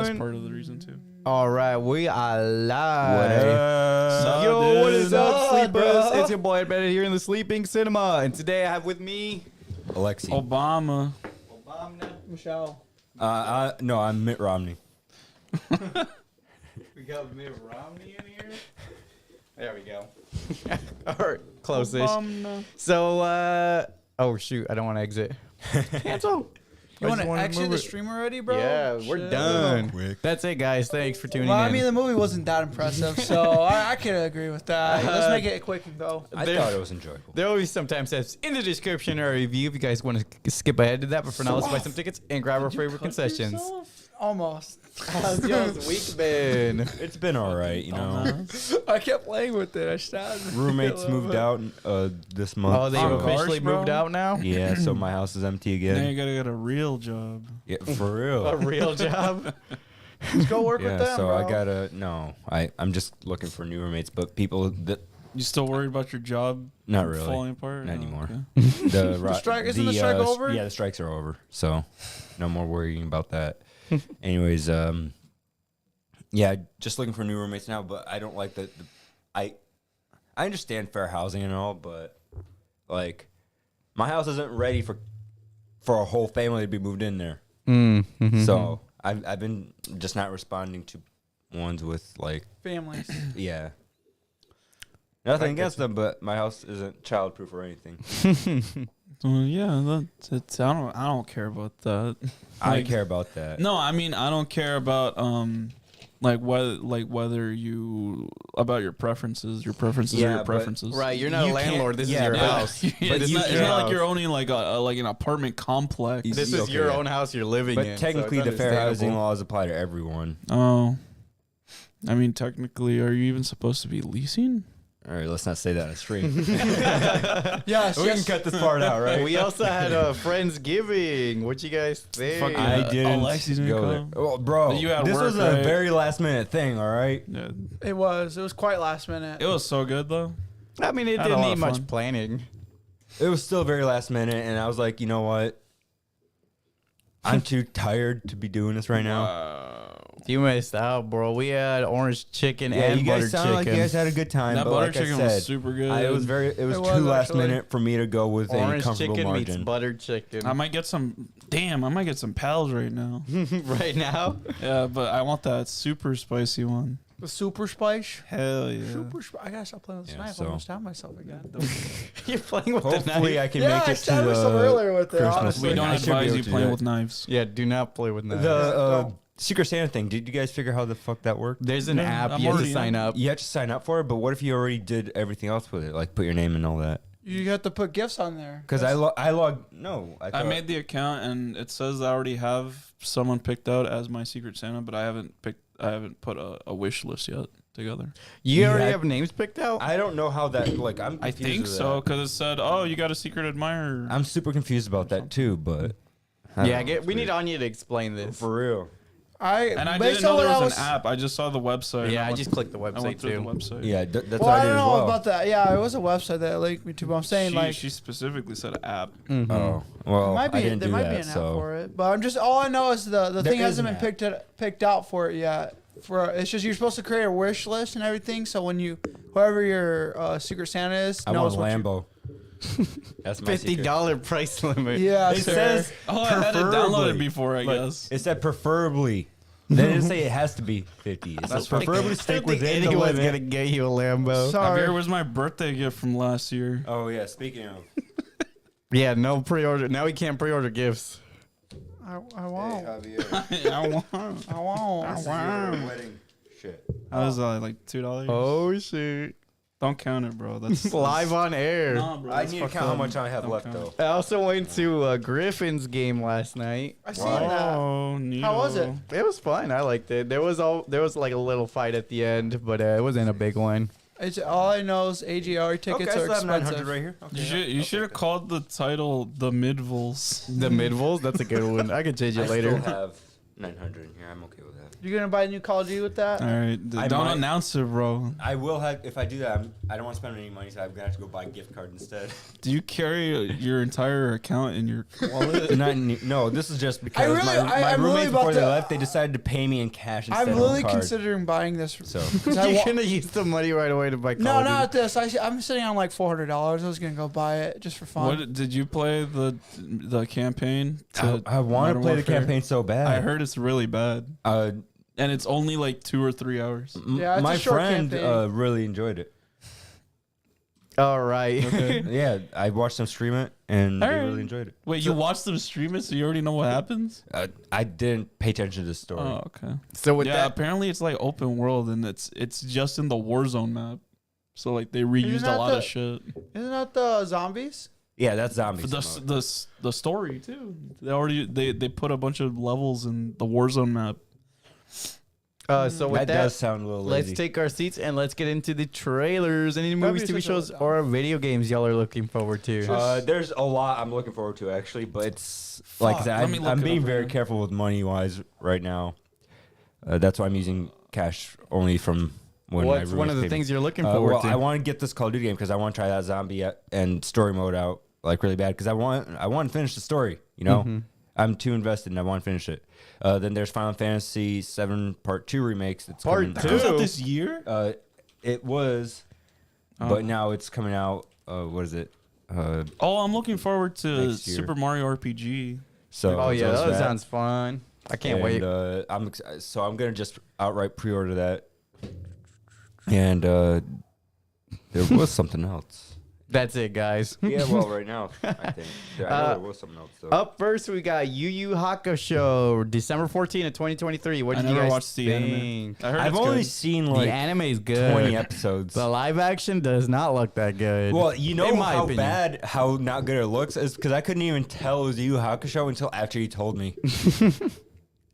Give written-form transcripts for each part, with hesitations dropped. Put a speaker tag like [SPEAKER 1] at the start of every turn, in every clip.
[SPEAKER 1] That's part of the reason too.
[SPEAKER 2] All right, we are live.
[SPEAKER 3] What
[SPEAKER 1] up?
[SPEAKER 2] Yo, what is up,
[SPEAKER 3] Up,
[SPEAKER 2] sleepers?
[SPEAKER 3] bro?
[SPEAKER 2] It's your boy Better here in the Sleeping Cinema, and today I have with me
[SPEAKER 3] Alexi.
[SPEAKER 1] Obama.
[SPEAKER 2] Obama.
[SPEAKER 4] Michelle.
[SPEAKER 3] No, I'm Mitt Romney.
[SPEAKER 2] We got Mitt Romney in here. There we go. All right, close-ish.
[SPEAKER 1] Obama.
[SPEAKER 2] So, oh shoot, I don't want to exit. Cancel.
[SPEAKER 4] You
[SPEAKER 2] I
[SPEAKER 4] want
[SPEAKER 2] just
[SPEAKER 4] to
[SPEAKER 2] wanna
[SPEAKER 4] exit
[SPEAKER 2] move
[SPEAKER 4] the
[SPEAKER 2] it.
[SPEAKER 4] stream already, bro?
[SPEAKER 2] Yeah, we're
[SPEAKER 4] Shit.
[SPEAKER 2] done.
[SPEAKER 3] Quick.
[SPEAKER 2] That's it, guys. Thanks for tuning
[SPEAKER 4] Well,
[SPEAKER 2] in.
[SPEAKER 4] I mean, the movie wasn't that impressive, so I can agree with that. Let's make it quick and go.
[SPEAKER 3] I
[SPEAKER 2] There-
[SPEAKER 3] thought it was enjoyable.
[SPEAKER 2] There always sometimes says in the description or a review if you guys want to skip ahead to that. But for now, let's buy some tickets and grab our favorite concessions.
[SPEAKER 4] Almost.
[SPEAKER 2] How's y'all's week been?
[SPEAKER 3] It's been all right, you know.
[SPEAKER 4] I kept playing with it. I started.
[SPEAKER 3] Roommates moved out this month.
[SPEAKER 2] Oh, they've
[SPEAKER 1] On
[SPEAKER 3] so-
[SPEAKER 1] cars,
[SPEAKER 2] officially
[SPEAKER 1] bro?
[SPEAKER 2] moved out now?
[SPEAKER 3] Yeah, so my house is empty
[SPEAKER 1] Now you
[SPEAKER 3] again.
[SPEAKER 1] gotta get a real job.
[SPEAKER 3] Yeah, for real.
[SPEAKER 2] A real job?
[SPEAKER 4] Let's go work with
[SPEAKER 3] Yeah,
[SPEAKER 4] them,
[SPEAKER 3] so
[SPEAKER 4] bro.
[SPEAKER 3] I gotta I'm just looking for new roommates, but people that
[SPEAKER 1] You still worried about your job
[SPEAKER 3] not really.
[SPEAKER 1] falling apart?
[SPEAKER 3] Not
[SPEAKER 1] Oh,
[SPEAKER 3] anymore.
[SPEAKER 1] okay.
[SPEAKER 3] The
[SPEAKER 4] strike- isn't the strike over?
[SPEAKER 3] Yeah, the strikes are over, so no more worrying about that. Anyways, yeah, just looking for new roommates now, but I don't like I understand fair housing and all, but like my house isn't ready for a whole family to be moved in there.
[SPEAKER 2] Mm-hmm.
[SPEAKER 3] So I've been just not responding to ones with like
[SPEAKER 4] Families.
[SPEAKER 3] yeah. Nothing against them, but my house isn't childproof or anything.
[SPEAKER 1] Yeah, that's I don't care about that.
[SPEAKER 3] I
[SPEAKER 1] Like,
[SPEAKER 3] care about that.
[SPEAKER 1] No, I mean I don't care about whether you about your preferences. Your preferences
[SPEAKER 3] Yeah,
[SPEAKER 1] are your
[SPEAKER 3] but-
[SPEAKER 1] preferences.
[SPEAKER 2] Right, you're not
[SPEAKER 3] You
[SPEAKER 2] a
[SPEAKER 3] can't-
[SPEAKER 2] landlord. This is
[SPEAKER 3] yeah,
[SPEAKER 2] your
[SPEAKER 3] but-
[SPEAKER 2] house.
[SPEAKER 1] Yeah,
[SPEAKER 2] But
[SPEAKER 1] it's
[SPEAKER 2] this
[SPEAKER 1] not,
[SPEAKER 2] is
[SPEAKER 1] it's
[SPEAKER 2] your
[SPEAKER 1] not like
[SPEAKER 2] house.
[SPEAKER 1] you're owning like an apartment complex.
[SPEAKER 2] This is
[SPEAKER 3] Okay,
[SPEAKER 2] your
[SPEAKER 3] yeah.
[SPEAKER 2] own house you're living
[SPEAKER 3] But
[SPEAKER 2] in. so
[SPEAKER 3] technically,
[SPEAKER 2] it's
[SPEAKER 3] the fair housing
[SPEAKER 2] understandable.
[SPEAKER 3] laws apply to everyone.
[SPEAKER 1] Oh, I mean, technically, are you even supposed to be leasing?
[SPEAKER 3] All right, let's not say that on stream.
[SPEAKER 4] Yes,
[SPEAKER 3] We can
[SPEAKER 4] yes.
[SPEAKER 3] cut this part out, right?
[SPEAKER 2] We also had a Friendsgiving. What you guys think?
[SPEAKER 1] Fuck
[SPEAKER 3] I didn't
[SPEAKER 1] Alexi's gonna
[SPEAKER 3] go there.
[SPEAKER 1] come.
[SPEAKER 3] Oh, bro,
[SPEAKER 1] You had
[SPEAKER 3] this
[SPEAKER 1] work,
[SPEAKER 3] was a
[SPEAKER 1] right?
[SPEAKER 3] very last minute thing. All right.
[SPEAKER 1] Yeah,
[SPEAKER 4] It was quite last minute.
[SPEAKER 1] it was so good though.
[SPEAKER 2] I mean, it
[SPEAKER 1] Had a
[SPEAKER 2] didn't
[SPEAKER 1] lot
[SPEAKER 2] need
[SPEAKER 1] of
[SPEAKER 2] much
[SPEAKER 1] fun.
[SPEAKER 2] planning.
[SPEAKER 3] It was still very last minute, and I was like, you know what? I'm too tired to be doing this right now.
[SPEAKER 2] You missed out, bro. We had orange chicken
[SPEAKER 3] Yeah,
[SPEAKER 2] and
[SPEAKER 3] you
[SPEAKER 2] butter
[SPEAKER 3] guys sound
[SPEAKER 2] chicken.
[SPEAKER 3] like you guys had a good time.
[SPEAKER 1] That
[SPEAKER 3] but
[SPEAKER 1] butter
[SPEAKER 3] like
[SPEAKER 1] chicken
[SPEAKER 3] I said,
[SPEAKER 1] was super good.
[SPEAKER 3] it was
[SPEAKER 4] It was
[SPEAKER 3] too last
[SPEAKER 4] actually.
[SPEAKER 3] minute for me to go with a
[SPEAKER 2] Orange
[SPEAKER 3] comfortable
[SPEAKER 2] chicken meets
[SPEAKER 3] margin.
[SPEAKER 2] butter chicken.
[SPEAKER 1] I might get some. Damn, I might get some pals right now.
[SPEAKER 2] right now.
[SPEAKER 1] Yeah, but I want that super spicy one.
[SPEAKER 4] The super spice.
[SPEAKER 1] Hell yeah.
[SPEAKER 4] Super spice. I gotta stop playing with this
[SPEAKER 3] Yeah,
[SPEAKER 4] knife.
[SPEAKER 3] so-
[SPEAKER 4] I almost stabbed myself again.
[SPEAKER 2] You're playing with the
[SPEAKER 3] Hopefully,
[SPEAKER 2] knife.
[SPEAKER 3] I can
[SPEAKER 4] Yeah,
[SPEAKER 3] make
[SPEAKER 4] I
[SPEAKER 3] it to
[SPEAKER 4] stabbed myself
[SPEAKER 3] the
[SPEAKER 4] earlier with it,
[SPEAKER 3] Christmas
[SPEAKER 4] honestly.
[SPEAKER 1] We
[SPEAKER 3] thing.
[SPEAKER 1] don't
[SPEAKER 3] I should be
[SPEAKER 1] advise
[SPEAKER 3] able
[SPEAKER 1] you
[SPEAKER 3] to
[SPEAKER 1] playing
[SPEAKER 3] do
[SPEAKER 1] with
[SPEAKER 3] that.
[SPEAKER 1] knives.
[SPEAKER 2] Yeah, do not play with knives.
[SPEAKER 3] The Secret Santa thing. Did you guys figure how the fuck that worked?
[SPEAKER 2] There's an
[SPEAKER 1] No,
[SPEAKER 2] app.
[SPEAKER 1] I'm
[SPEAKER 2] You have to
[SPEAKER 1] already
[SPEAKER 2] sign
[SPEAKER 1] in.
[SPEAKER 2] up.
[SPEAKER 3] You have to sign up for it, but what if you already did everything else with it, like put your name and all that?
[SPEAKER 4] You have to put gifts on there.
[SPEAKER 3] Because I logged. No,
[SPEAKER 1] I
[SPEAKER 3] thought-
[SPEAKER 1] made the account and it says I already have someone picked out as my Secret Santa, but I haven't put a wish list yet together.
[SPEAKER 2] You
[SPEAKER 3] Yeah,
[SPEAKER 2] already
[SPEAKER 3] I-
[SPEAKER 2] have names picked out?
[SPEAKER 3] I don't know how that. Like, I'm.
[SPEAKER 1] I
[SPEAKER 3] confused
[SPEAKER 1] think
[SPEAKER 3] with
[SPEAKER 1] so
[SPEAKER 3] that.
[SPEAKER 1] because it said, "Oh, you got a secret admirer."
[SPEAKER 3] I'm super confused about that too, but. I
[SPEAKER 2] Yeah,
[SPEAKER 3] don't know, it's
[SPEAKER 2] we need
[SPEAKER 3] weird.
[SPEAKER 2] Anya to explain this.
[SPEAKER 3] For real.
[SPEAKER 1] and I
[SPEAKER 4] based
[SPEAKER 1] didn't know
[SPEAKER 4] on
[SPEAKER 1] there
[SPEAKER 4] what
[SPEAKER 1] was an app. I just saw the website.
[SPEAKER 2] Yeah,
[SPEAKER 1] and
[SPEAKER 2] I
[SPEAKER 1] went-
[SPEAKER 2] just clicked the
[SPEAKER 1] I went
[SPEAKER 2] website
[SPEAKER 1] through the
[SPEAKER 2] too.
[SPEAKER 1] website.
[SPEAKER 3] Yeah, that's
[SPEAKER 4] Well,
[SPEAKER 3] what I
[SPEAKER 4] I
[SPEAKER 3] did
[SPEAKER 4] don't
[SPEAKER 3] as
[SPEAKER 4] know
[SPEAKER 3] well.
[SPEAKER 4] about that. Yeah, it was a website that linked me to, but I'm saying
[SPEAKER 1] She,
[SPEAKER 4] like
[SPEAKER 1] she specifically said app.
[SPEAKER 2] Mhm.
[SPEAKER 3] Oh well,
[SPEAKER 4] there might be
[SPEAKER 3] I didn't
[SPEAKER 4] there
[SPEAKER 3] do
[SPEAKER 4] might
[SPEAKER 3] that,
[SPEAKER 4] be an app
[SPEAKER 3] so.
[SPEAKER 4] for it. But I'm just all I know is the
[SPEAKER 3] There
[SPEAKER 4] thing
[SPEAKER 3] is
[SPEAKER 4] hasn't
[SPEAKER 3] an
[SPEAKER 4] been picked out for it yet. For it's just you're supposed to create a wish list and everything. So when whoever your Secret Santa is
[SPEAKER 3] I want
[SPEAKER 4] knows
[SPEAKER 3] a
[SPEAKER 4] what you.
[SPEAKER 3] Lambo. That's my secret.
[SPEAKER 2] $50 price limit.
[SPEAKER 4] Yeah,
[SPEAKER 3] It
[SPEAKER 4] sir.
[SPEAKER 3] says
[SPEAKER 1] Oh, I had it downloaded
[SPEAKER 3] preferably.
[SPEAKER 1] before, I
[SPEAKER 3] Look,
[SPEAKER 1] guess.
[SPEAKER 3] It said preferably. They didn't say it has to be 50. It says preferably
[SPEAKER 2] I
[SPEAKER 3] stick
[SPEAKER 2] don't think
[SPEAKER 3] within the
[SPEAKER 2] anyone's
[SPEAKER 3] limit.
[SPEAKER 2] gonna get you a Lambo.
[SPEAKER 4] Sorry.
[SPEAKER 1] Javier was my birthday gift from last year.
[SPEAKER 3] Oh yeah, speaking of.
[SPEAKER 2] Yeah, no pre-order. Now we can't pre-order gifts.
[SPEAKER 4] I won't.
[SPEAKER 3] Javier.
[SPEAKER 1] I won't.
[SPEAKER 4] I won't.
[SPEAKER 3] wedding shit.
[SPEAKER 1] How was that? Like $2?
[SPEAKER 2] Oh shit!
[SPEAKER 1] Don't count it, bro. That's
[SPEAKER 2] Live on air.
[SPEAKER 1] Nah, bro,
[SPEAKER 3] I
[SPEAKER 1] that's
[SPEAKER 3] need to
[SPEAKER 1] fucked
[SPEAKER 3] count how
[SPEAKER 1] up.
[SPEAKER 3] much I have
[SPEAKER 1] Don't
[SPEAKER 3] left
[SPEAKER 1] count.
[SPEAKER 3] though.
[SPEAKER 2] I also went to a Griffins game last night.
[SPEAKER 4] I seen that.
[SPEAKER 1] Oh, neato.
[SPEAKER 4] How was it?
[SPEAKER 2] It was fun. I liked it. There was like a little fight at the end, but it wasn't a big one.
[SPEAKER 4] It's all I know is AGR tickets are
[SPEAKER 3] I still have 900
[SPEAKER 4] expensive.
[SPEAKER 3] right here.
[SPEAKER 1] You should have called the title "The Midvals."
[SPEAKER 2] The Midvals, that's a good one. I could change it
[SPEAKER 3] I
[SPEAKER 2] later.
[SPEAKER 3] still have 900 in here. I'm okay with that.
[SPEAKER 4] You're gonna buy a new Call of Duty with that?
[SPEAKER 1] All right,
[SPEAKER 3] I
[SPEAKER 1] don't
[SPEAKER 3] might-
[SPEAKER 1] announce it, bro.
[SPEAKER 3] I will have if I do that. I don't want to spend any money, so I'm gonna have to go buy a gift card instead.
[SPEAKER 1] Do you carry your entire account in your wallet?
[SPEAKER 3] No, this is just because
[SPEAKER 4] really-
[SPEAKER 3] my
[SPEAKER 4] I'm really
[SPEAKER 3] roommates
[SPEAKER 4] about
[SPEAKER 3] before they
[SPEAKER 4] to-
[SPEAKER 3] left, they decided to pay me in cash instead
[SPEAKER 4] I'm
[SPEAKER 3] of
[SPEAKER 4] literally
[SPEAKER 3] a card.
[SPEAKER 4] considering buying this.
[SPEAKER 3] So
[SPEAKER 4] 'Cause I
[SPEAKER 2] You're
[SPEAKER 4] wa-
[SPEAKER 2] gonna use the money right away to buy Call
[SPEAKER 4] no,
[SPEAKER 2] of Duty.
[SPEAKER 4] not this. I'm sitting on like $400. I was gonna go buy it just for fun.
[SPEAKER 1] What did you play the campaign?
[SPEAKER 3] I want to
[SPEAKER 1] Modern
[SPEAKER 3] play the
[SPEAKER 1] Warfare?
[SPEAKER 3] campaign so bad.
[SPEAKER 1] I heard it's really bad, and it's only like 2 or 3 hours.
[SPEAKER 4] Yeah, it's
[SPEAKER 3] my
[SPEAKER 4] a short
[SPEAKER 3] friend
[SPEAKER 4] campaign.
[SPEAKER 3] really enjoyed it.
[SPEAKER 2] All right.
[SPEAKER 1] Okay.
[SPEAKER 3] Yeah, I watched them stream it, and they
[SPEAKER 1] Alright.
[SPEAKER 3] really enjoyed it.
[SPEAKER 1] Wait, you watched them stream it, so you already know what happens?
[SPEAKER 3] I didn't pay attention to the story.
[SPEAKER 1] Oh, okay.
[SPEAKER 2] So with
[SPEAKER 1] Yeah,
[SPEAKER 2] that,
[SPEAKER 1] apparently it's like open world, and it's just in the Warzone map. So like they reused
[SPEAKER 4] that
[SPEAKER 1] a lot
[SPEAKER 4] the-
[SPEAKER 1] of shit.
[SPEAKER 4] Isn't that the zombies?
[SPEAKER 3] Yeah, that's zombies.
[SPEAKER 1] The story too. They put a bunch of levels in the Warzone map.
[SPEAKER 2] so with
[SPEAKER 3] that
[SPEAKER 2] that,
[SPEAKER 3] does sound a little lazy.
[SPEAKER 2] let's take our seats and let's get into the trailers. Any
[SPEAKER 4] That'd
[SPEAKER 2] movies,
[SPEAKER 4] be
[SPEAKER 2] TV
[SPEAKER 4] such a
[SPEAKER 2] shows,
[SPEAKER 4] letdown.
[SPEAKER 2] or video games y'all are looking forward to?
[SPEAKER 3] There's a lot I'm looking forward to actually, but it's like I
[SPEAKER 1] Fuck,
[SPEAKER 3] said,
[SPEAKER 1] let me look
[SPEAKER 3] I'm
[SPEAKER 1] it
[SPEAKER 3] being
[SPEAKER 1] up
[SPEAKER 3] very
[SPEAKER 1] again.
[SPEAKER 3] careful with money wise right now. That's why I'm using cash only from when
[SPEAKER 2] What's
[SPEAKER 3] my
[SPEAKER 2] one of the
[SPEAKER 3] roommates pay me.
[SPEAKER 2] things you're looking forward
[SPEAKER 3] Well,
[SPEAKER 2] to?
[SPEAKER 3] I want to get this Call of Duty game because I want to try that zombie and story mode out like really bad because I want to finish the story. You know,
[SPEAKER 2] Mm-hmm.
[SPEAKER 3] I'm too invested and I want to finish it. Then there's Final Fantasy VII Part 2 remakes. That's
[SPEAKER 2] Part
[SPEAKER 3] coming
[SPEAKER 2] two?
[SPEAKER 1] Comes
[SPEAKER 3] out.
[SPEAKER 1] out this year?
[SPEAKER 3] It was,
[SPEAKER 1] Oh.
[SPEAKER 3] but now it's coming out. What is it?
[SPEAKER 1] Oh, I'm looking forward to
[SPEAKER 3] Next year.
[SPEAKER 1] Super Mario RPG.
[SPEAKER 3] So
[SPEAKER 2] oh yeah,
[SPEAKER 3] there's
[SPEAKER 2] that sounds fun. I can't wait.
[SPEAKER 3] I'm gonna just outright pre-order that. And there was something else.
[SPEAKER 2] That's it, guys.
[SPEAKER 3] Yeah, well, right now I think I know there was something else though.
[SPEAKER 2] Up first, we got Yu Yu Hakusho, December 14th of 2023. What
[SPEAKER 1] I
[SPEAKER 2] did you
[SPEAKER 1] never
[SPEAKER 2] guys
[SPEAKER 1] watched the
[SPEAKER 2] think?
[SPEAKER 1] anime. I heard
[SPEAKER 3] I've
[SPEAKER 1] it's
[SPEAKER 3] only
[SPEAKER 1] good.
[SPEAKER 3] seen
[SPEAKER 2] The
[SPEAKER 3] like
[SPEAKER 2] anime is good.
[SPEAKER 3] 20 episodes.
[SPEAKER 2] The live action does not look that good.
[SPEAKER 3] Well, you know
[SPEAKER 2] in my
[SPEAKER 3] how
[SPEAKER 2] opinion.
[SPEAKER 3] how not good it looks is because I couldn't even tell it was a Yu Yu Hakusho until after you told me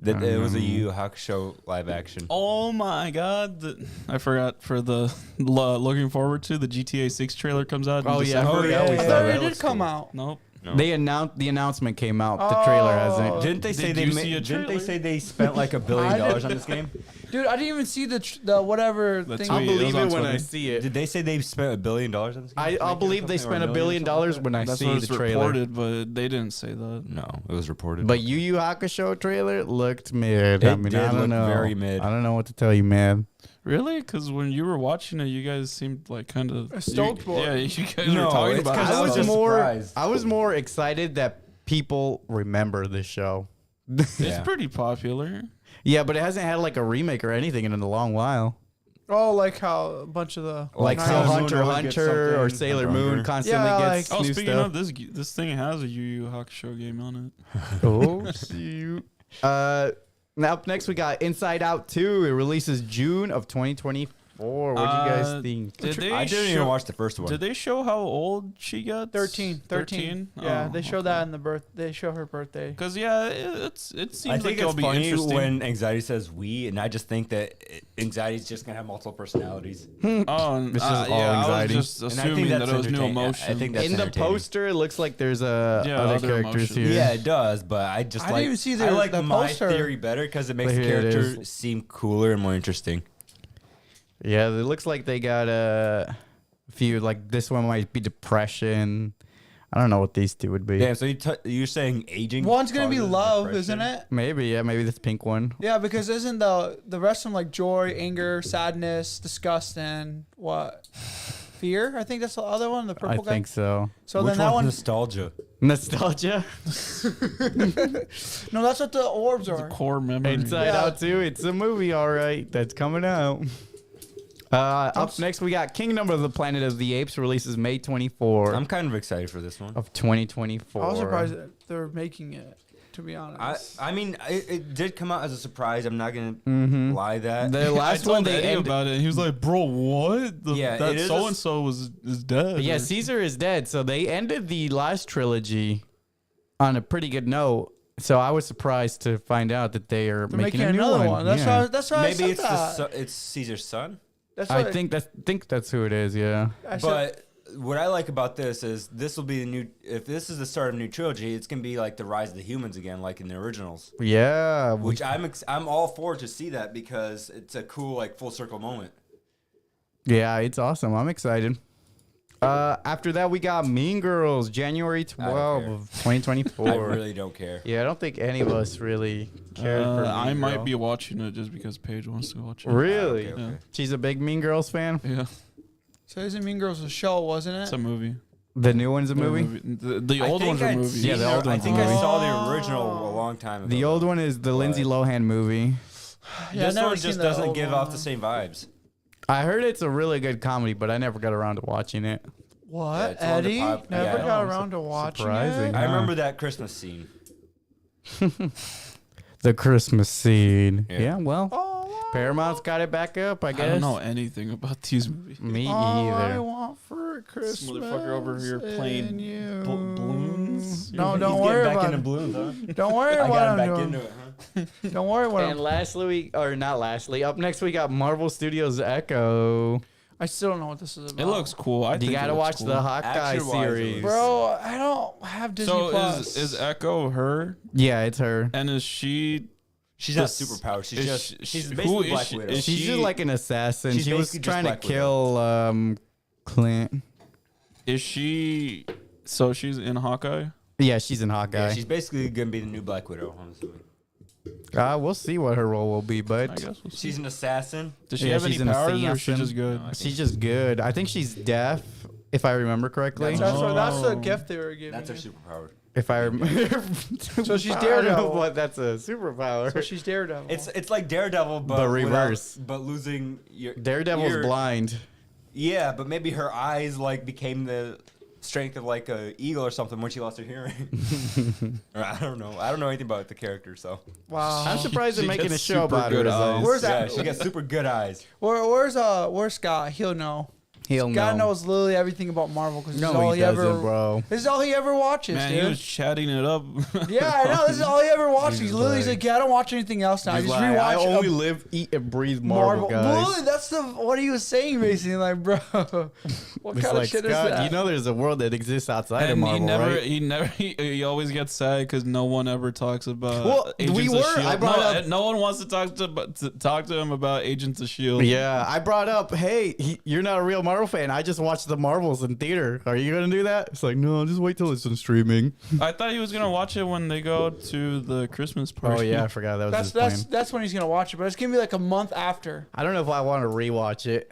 [SPEAKER 3] that it was a Yu Yu Hakusho live action.
[SPEAKER 1] Oh my god! I forgot for the looking forward to the GTA 6 trailer comes out. in
[SPEAKER 2] Oh, yeah.
[SPEAKER 1] December.
[SPEAKER 2] Oh, yeah,
[SPEAKER 3] we
[SPEAKER 2] we
[SPEAKER 4] I
[SPEAKER 3] saw
[SPEAKER 4] thought
[SPEAKER 3] that.
[SPEAKER 4] it did
[SPEAKER 3] Looks
[SPEAKER 4] come
[SPEAKER 3] cool.
[SPEAKER 4] out.
[SPEAKER 1] Nope.
[SPEAKER 3] No.
[SPEAKER 2] the announcement came out. The trailer hasn't.
[SPEAKER 3] Didn't they say
[SPEAKER 1] Did
[SPEAKER 3] they
[SPEAKER 1] you see a
[SPEAKER 3] didn't they
[SPEAKER 1] trailer?
[SPEAKER 3] say they spent like $1 billion
[SPEAKER 4] I did-
[SPEAKER 3] on this game?
[SPEAKER 4] Dude, I didn't even see the whatever
[SPEAKER 1] The
[SPEAKER 4] thing.
[SPEAKER 1] tweet.
[SPEAKER 2] I'll believe
[SPEAKER 1] It
[SPEAKER 2] it
[SPEAKER 1] was on
[SPEAKER 2] when I
[SPEAKER 1] Twitter.
[SPEAKER 2] see it.
[SPEAKER 3] Did they say they spent $1 billion on this game?
[SPEAKER 2] I'll believe they spent $1 billion when I
[SPEAKER 1] That's
[SPEAKER 2] see
[SPEAKER 1] what
[SPEAKER 2] the
[SPEAKER 1] it's
[SPEAKER 2] trailer.
[SPEAKER 1] reported, but they didn't say that.
[SPEAKER 3] No, it was reported.
[SPEAKER 2] But Yu Yu Hakusho trailer looked mid.
[SPEAKER 3] It
[SPEAKER 2] I mean,
[SPEAKER 3] did
[SPEAKER 2] I don't
[SPEAKER 3] look
[SPEAKER 2] know.
[SPEAKER 3] very mid.
[SPEAKER 2] I don't know what to tell you, man.
[SPEAKER 1] Really? Because when you were watching it, you guys seemed like kind of
[SPEAKER 4] Stoked for it.
[SPEAKER 1] Yeah, you guys
[SPEAKER 3] No,
[SPEAKER 1] were talking
[SPEAKER 3] it's
[SPEAKER 1] about
[SPEAKER 3] 'cause
[SPEAKER 1] it.
[SPEAKER 3] I was just surprised.
[SPEAKER 2] I was more excited that people remember this show.
[SPEAKER 1] It's
[SPEAKER 3] Yeah.
[SPEAKER 1] pretty popular.
[SPEAKER 2] Yeah, but it hasn't had like a remake or anything in a long while.
[SPEAKER 4] Oh, like how a bunch of the
[SPEAKER 2] Like
[SPEAKER 3] Like
[SPEAKER 2] how
[SPEAKER 3] Sailor Moon
[SPEAKER 2] Hunter
[SPEAKER 3] always
[SPEAKER 2] x
[SPEAKER 3] gets
[SPEAKER 2] Hunter or
[SPEAKER 3] something.
[SPEAKER 2] Sailor
[SPEAKER 3] Hunter x
[SPEAKER 2] Moon
[SPEAKER 3] Hunter.
[SPEAKER 2] constantly
[SPEAKER 4] Yeah,
[SPEAKER 2] gets
[SPEAKER 1] Oh,
[SPEAKER 2] new
[SPEAKER 1] speaking
[SPEAKER 2] stuff.
[SPEAKER 1] of this thing has a Yu Yu Hakusho game on it.
[SPEAKER 2] Oh, shoot. Now up next we got Inside Out 2. It releases June of 2024. What do you guys think?
[SPEAKER 1] Did they
[SPEAKER 3] I didn't
[SPEAKER 1] show,
[SPEAKER 3] even watch the first one.
[SPEAKER 1] Did they show how old she got?
[SPEAKER 4] 13. 13. Yeah,
[SPEAKER 1] Oh,
[SPEAKER 4] they show that in the birth. They show her birthday.
[SPEAKER 1] Because yeah, it seems
[SPEAKER 3] I
[SPEAKER 1] like
[SPEAKER 3] think
[SPEAKER 1] it'll
[SPEAKER 3] it's
[SPEAKER 1] be
[SPEAKER 3] funny
[SPEAKER 1] interesting.
[SPEAKER 3] when anxiety says we, and I just think that anxiety's just gonna have multiple personalities.
[SPEAKER 1] oh,
[SPEAKER 2] This is all
[SPEAKER 1] yeah,
[SPEAKER 2] anxiety.
[SPEAKER 1] I was just
[SPEAKER 3] And I
[SPEAKER 1] assuming
[SPEAKER 3] think
[SPEAKER 1] that
[SPEAKER 3] that's
[SPEAKER 1] it was new
[SPEAKER 3] entertaining.
[SPEAKER 1] emotion.
[SPEAKER 3] I think that's
[SPEAKER 2] In the
[SPEAKER 3] entertaining.
[SPEAKER 2] poster, it looks like there's
[SPEAKER 1] Yeah,
[SPEAKER 2] other
[SPEAKER 1] other
[SPEAKER 2] characters
[SPEAKER 1] emotions.
[SPEAKER 2] here.
[SPEAKER 3] Yeah, it does, but I just
[SPEAKER 4] I didn't
[SPEAKER 3] like
[SPEAKER 4] even see
[SPEAKER 3] I
[SPEAKER 4] the-
[SPEAKER 3] like
[SPEAKER 4] the
[SPEAKER 3] my
[SPEAKER 4] poster.
[SPEAKER 3] theory better because it makes the
[SPEAKER 2] Here it
[SPEAKER 3] character
[SPEAKER 2] is.
[SPEAKER 3] seem cooler and more interesting.
[SPEAKER 2] Yeah, it looks like they got a few. Like this one might be depression. I don't know what these two would be.
[SPEAKER 3] Damn, so you're saying aging?
[SPEAKER 4] One's gonna be
[SPEAKER 3] causes
[SPEAKER 4] love,
[SPEAKER 3] depression?
[SPEAKER 4] isn't it?
[SPEAKER 2] Maybe, yeah, maybe this pink one.
[SPEAKER 4] Yeah, because isn't the rest of them like joy, anger, sadness, disgust, and what? Fear? I think that's the other one, the
[SPEAKER 2] I
[SPEAKER 4] purple guy.
[SPEAKER 2] think so.
[SPEAKER 4] So
[SPEAKER 3] Which
[SPEAKER 4] then that
[SPEAKER 3] one's
[SPEAKER 4] one.
[SPEAKER 3] nostalgia?
[SPEAKER 2] Nostalgia.
[SPEAKER 4] No, that's what the orbs
[SPEAKER 1] the
[SPEAKER 4] are.
[SPEAKER 1] core memory.
[SPEAKER 2] Inside
[SPEAKER 4] Yeah.
[SPEAKER 2] Out 2. It's a movie, all right. That's coming out. Up next, we got Kingdom of the Planet of the Apes releases May 24
[SPEAKER 3] I'm kind of excited for this one.
[SPEAKER 2] of 2024.
[SPEAKER 4] I was surprised that they're making it. To be honest.
[SPEAKER 3] I mean, it did come out as a surprise. I'm not gonna
[SPEAKER 2] Mhm.
[SPEAKER 3] lie that.
[SPEAKER 2] The
[SPEAKER 1] I
[SPEAKER 2] last
[SPEAKER 1] told
[SPEAKER 2] one they
[SPEAKER 1] Eddie
[SPEAKER 2] ended.
[SPEAKER 1] about it. And he was like, "Bro, what?
[SPEAKER 3] Yeah,
[SPEAKER 1] that
[SPEAKER 3] it is a
[SPEAKER 1] so and so is dead."
[SPEAKER 2] Yeah,
[SPEAKER 1] or-
[SPEAKER 2] Caesar is dead. So they ended the last trilogy on a pretty good note. So I was surprised to find out that they are
[SPEAKER 4] they're
[SPEAKER 2] making,
[SPEAKER 4] making
[SPEAKER 2] a new
[SPEAKER 4] another
[SPEAKER 2] one.
[SPEAKER 4] one. That's
[SPEAKER 2] Yeah.
[SPEAKER 4] why. That's why
[SPEAKER 3] Maybe
[SPEAKER 4] I said
[SPEAKER 3] it's
[SPEAKER 4] that.
[SPEAKER 3] it's Caesar's son.
[SPEAKER 4] That's
[SPEAKER 2] I
[SPEAKER 4] why
[SPEAKER 2] think that's who it is. Yeah.
[SPEAKER 4] I said,
[SPEAKER 3] But what I like about this is this will be the new. If this is the start of a new trilogy, it's gonna be like the rise of the humans again, like in the originals.
[SPEAKER 2] Yeah,
[SPEAKER 3] Which I'm all for to see that because it's a cool like full circle moment.
[SPEAKER 2] yeah, it's awesome. I'm excited. After that, we got Mean Girls, January 12th
[SPEAKER 3] care.
[SPEAKER 2] of 2024.
[SPEAKER 3] I really don't care.
[SPEAKER 2] Yeah, I don't think any of us really cared for Mean
[SPEAKER 1] I might
[SPEAKER 2] Girl.
[SPEAKER 1] be watching it just because Paige wants to watch it.
[SPEAKER 2] Really?
[SPEAKER 3] Okay.
[SPEAKER 1] Yeah.
[SPEAKER 2] She's a big Mean Girls fan.
[SPEAKER 1] Yeah,
[SPEAKER 4] So isn't Mean Girls a show, wasn't
[SPEAKER 1] it's
[SPEAKER 4] it?
[SPEAKER 1] a movie.
[SPEAKER 2] The new one's a movie.
[SPEAKER 1] The old ones are movies.
[SPEAKER 2] Yeah, the old
[SPEAKER 3] I
[SPEAKER 2] one's
[SPEAKER 3] think
[SPEAKER 2] a
[SPEAKER 3] I
[SPEAKER 2] movie.
[SPEAKER 3] saw the original a long time ago.
[SPEAKER 2] The old one is the Lindsay Lohan movie.
[SPEAKER 4] Yeah, I've
[SPEAKER 3] This
[SPEAKER 4] never
[SPEAKER 3] one
[SPEAKER 4] seen
[SPEAKER 3] just
[SPEAKER 4] the
[SPEAKER 3] doesn't
[SPEAKER 4] old
[SPEAKER 3] give
[SPEAKER 4] one.
[SPEAKER 3] off the same vibes.
[SPEAKER 2] I heard it's a really good comedy, but I never got around to watching it.
[SPEAKER 4] What,
[SPEAKER 3] it's on the
[SPEAKER 4] Eddie?
[SPEAKER 3] pop-
[SPEAKER 4] Never
[SPEAKER 3] yeah.
[SPEAKER 4] got around to watching
[SPEAKER 2] Surprising.
[SPEAKER 4] it.
[SPEAKER 3] I
[SPEAKER 2] Yeah.
[SPEAKER 3] remember that Christmas scene.
[SPEAKER 2] The Christmas scene.
[SPEAKER 3] Yeah.
[SPEAKER 2] Yeah, well,
[SPEAKER 4] Oh,
[SPEAKER 2] Paramount's got it back up, I guess.
[SPEAKER 1] I don't know anything about these movies.
[SPEAKER 2] Me
[SPEAKER 4] all I
[SPEAKER 2] either.
[SPEAKER 4] want for Christmas.
[SPEAKER 1] motherfucker over here playing
[SPEAKER 4] in you.
[SPEAKER 1] balloons.
[SPEAKER 4] No,
[SPEAKER 3] He's
[SPEAKER 4] don't
[SPEAKER 3] getting
[SPEAKER 4] worry
[SPEAKER 3] back
[SPEAKER 4] about
[SPEAKER 3] into
[SPEAKER 4] it.
[SPEAKER 3] balloons, huh?
[SPEAKER 4] Don't worry
[SPEAKER 3] I
[SPEAKER 4] what
[SPEAKER 3] got him
[SPEAKER 4] I'm
[SPEAKER 3] back
[SPEAKER 4] doing.
[SPEAKER 3] into it, huh?
[SPEAKER 4] Don't worry what
[SPEAKER 2] And lastly, or not lastly, up next we got Marvel Studios Echo.
[SPEAKER 4] I still don't know what this is about.
[SPEAKER 1] It looks cool. I
[SPEAKER 2] You
[SPEAKER 1] think
[SPEAKER 2] gotta
[SPEAKER 1] it looks
[SPEAKER 2] watch
[SPEAKER 1] cool.
[SPEAKER 2] the Hawkeye
[SPEAKER 3] Action-wise, it
[SPEAKER 2] series.
[SPEAKER 3] looks-
[SPEAKER 4] Bro, I don't have Disney
[SPEAKER 1] So
[SPEAKER 4] Plus.
[SPEAKER 1] is Echo her?
[SPEAKER 2] Yeah, it's her.
[SPEAKER 1] And is she?
[SPEAKER 3] She's not
[SPEAKER 1] This-
[SPEAKER 3] superpowered. She's
[SPEAKER 1] is
[SPEAKER 3] just
[SPEAKER 1] she-
[SPEAKER 3] she's
[SPEAKER 1] who
[SPEAKER 3] basically
[SPEAKER 1] is
[SPEAKER 3] Black
[SPEAKER 1] she-
[SPEAKER 3] Widow.
[SPEAKER 1] is
[SPEAKER 2] She's
[SPEAKER 1] she-
[SPEAKER 2] just like an assassin.
[SPEAKER 3] she's
[SPEAKER 2] She was
[SPEAKER 3] basically just
[SPEAKER 2] trying to
[SPEAKER 3] Black Widow.
[SPEAKER 2] kill Clint.
[SPEAKER 1] Is she? So she's in Hawkeye.
[SPEAKER 2] Yeah, she's in
[SPEAKER 3] Yeah,
[SPEAKER 2] Hawkeye.
[SPEAKER 3] she's basically gonna be the new Black Widow. I'm assuming.
[SPEAKER 2] We'll see what her role will be,
[SPEAKER 1] I
[SPEAKER 2] but
[SPEAKER 1] guess we'll see.
[SPEAKER 3] She's an assassin.
[SPEAKER 1] Does she
[SPEAKER 2] yeah,
[SPEAKER 1] have any
[SPEAKER 2] she's an
[SPEAKER 1] powers, or is she
[SPEAKER 2] assassin.
[SPEAKER 1] just good?
[SPEAKER 3] No,
[SPEAKER 2] she's just good. I think she's deaf, if I remember correctly.
[SPEAKER 4] that's the
[SPEAKER 1] Oh.
[SPEAKER 4] gift they were giving.
[SPEAKER 3] That's her
[SPEAKER 4] you.
[SPEAKER 3] superpower.
[SPEAKER 2] If I remember.
[SPEAKER 4] So she's
[SPEAKER 2] I don't know
[SPEAKER 4] Daredevil.
[SPEAKER 2] what that's a superpower.
[SPEAKER 4] So she's Daredevil.
[SPEAKER 3] It's like Daredevil, but
[SPEAKER 2] But reverse.
[SPEAKER 3] but losing your
[SPEAKER 2] Daredevil's
[SPEAKER 3] your-
[SPEAKER 2] blind.
[SPEAKER 3] Yeah, but maybe her eyes like became the strength of like a eagle or something when she lost her hearing. Or I don't know. I don't know anything about the character, so
[SPEAKER 4] wow.
[SPEAKER 2] I'm surprised they're
[SPEAKER 1] She
[SPEAKER 2] making a
[SPEAKER 1] gets
[SPEAKER 2] show
[SPEAKER 1] super
[SPEAKER 2] about her.
[SPEAKER 1] good
[SPEAKER 2] though.
[SPEAKER 1] eyes.
[SPEAKER 4] Where's
[SPEAKER 3] yeah,
[SPEAKER 4] that?
[SPEAKER 3] she got super good eyes.
[SPEAKER 4] Where's Scott? He'll know.
[SPEAKER 2] He'll
[SPEAKER 4] Scott
[SPEAKER 2] know.
[SPEAKER 4] knows literally everything about Marvel because this is
[SPEAKER 2] No,
[SPEAKER 4] all
[SPEAKER 2] he
[SPEAKER 4] he
[SPEAKER 2] doesn't,
[SPEAKER 4] ever.
[SPEAKER 2] bro.
[SPEAKER 4] This is all he ever watches,
[SPEAKER 1] Man,
[SPEAKER 4] dude.
[SPEAKER 1] he was chatting it up.
[SPEAKER 4] Yeah, I know. This is all he ever watches.
[SPEAKER 2] He's
[SPEAKER 4] He's literally
[SPEAKER 2] like-
[SPEAKER 4] like, yeah, I don't watch anything else now. I
[SPEAKER 2] He's
[SPEAKER 4] just
[SPEAKER 2] like,
[SPEAKER 4] rewatch.
[SPEAKER 2] I only live, eat, and breathe Marvel, guys.
[SPEAKER 4] Literally, that's the what he was saying basically. Like, bro, what
[SPEAKER 2] It's
[SPEAKER 4] kind
[SPEAKER 2] like,
[SPEAKER 4] of shit
[SPEAKER 2] Scott,
[SPEAKER 4] is that?
[SPEAKER 2] you know there's a world that exists outside of
[SPEAKER 1] And
[SPEAKER 2] Marvel,
[SPEAKER 1] he always gets sad because no one ever talks about.
[SPEAKER 2] Well,
[SPEAKER 1] Agents
[SPEAKER 2] we
[SPEAKER 1] of
[SPEAKER 2] were.
[SPEAKER 1] S.H.I.E.L.D.
[SPEAKER 2] I brought
[SPEAKER 1] no,
[SPEAKER 2] up-
[SPEAKER 1] no one wants to talk to him about Agents of Shield.
[SPEAKER 2] Yeah, I brought up, hey, you're not a real Marvel fan. I just watched the Marvels in theater. Are you gonna do that? It's like, no, just wait till it's on streaming.
[SPEAKER 1] I thought he was gonna watch it when they go to the Christmas party.
[SPEAKER 2] Oh yeah, I forgot that was
[SPEAKER 4] That's
[SPEAKER 2] his plan.
[SPEAKER 4] that's when he's gonna watch it, but it's gonna be like a month after.
[SPEAKER 2] I don't know if I want to rewatch it.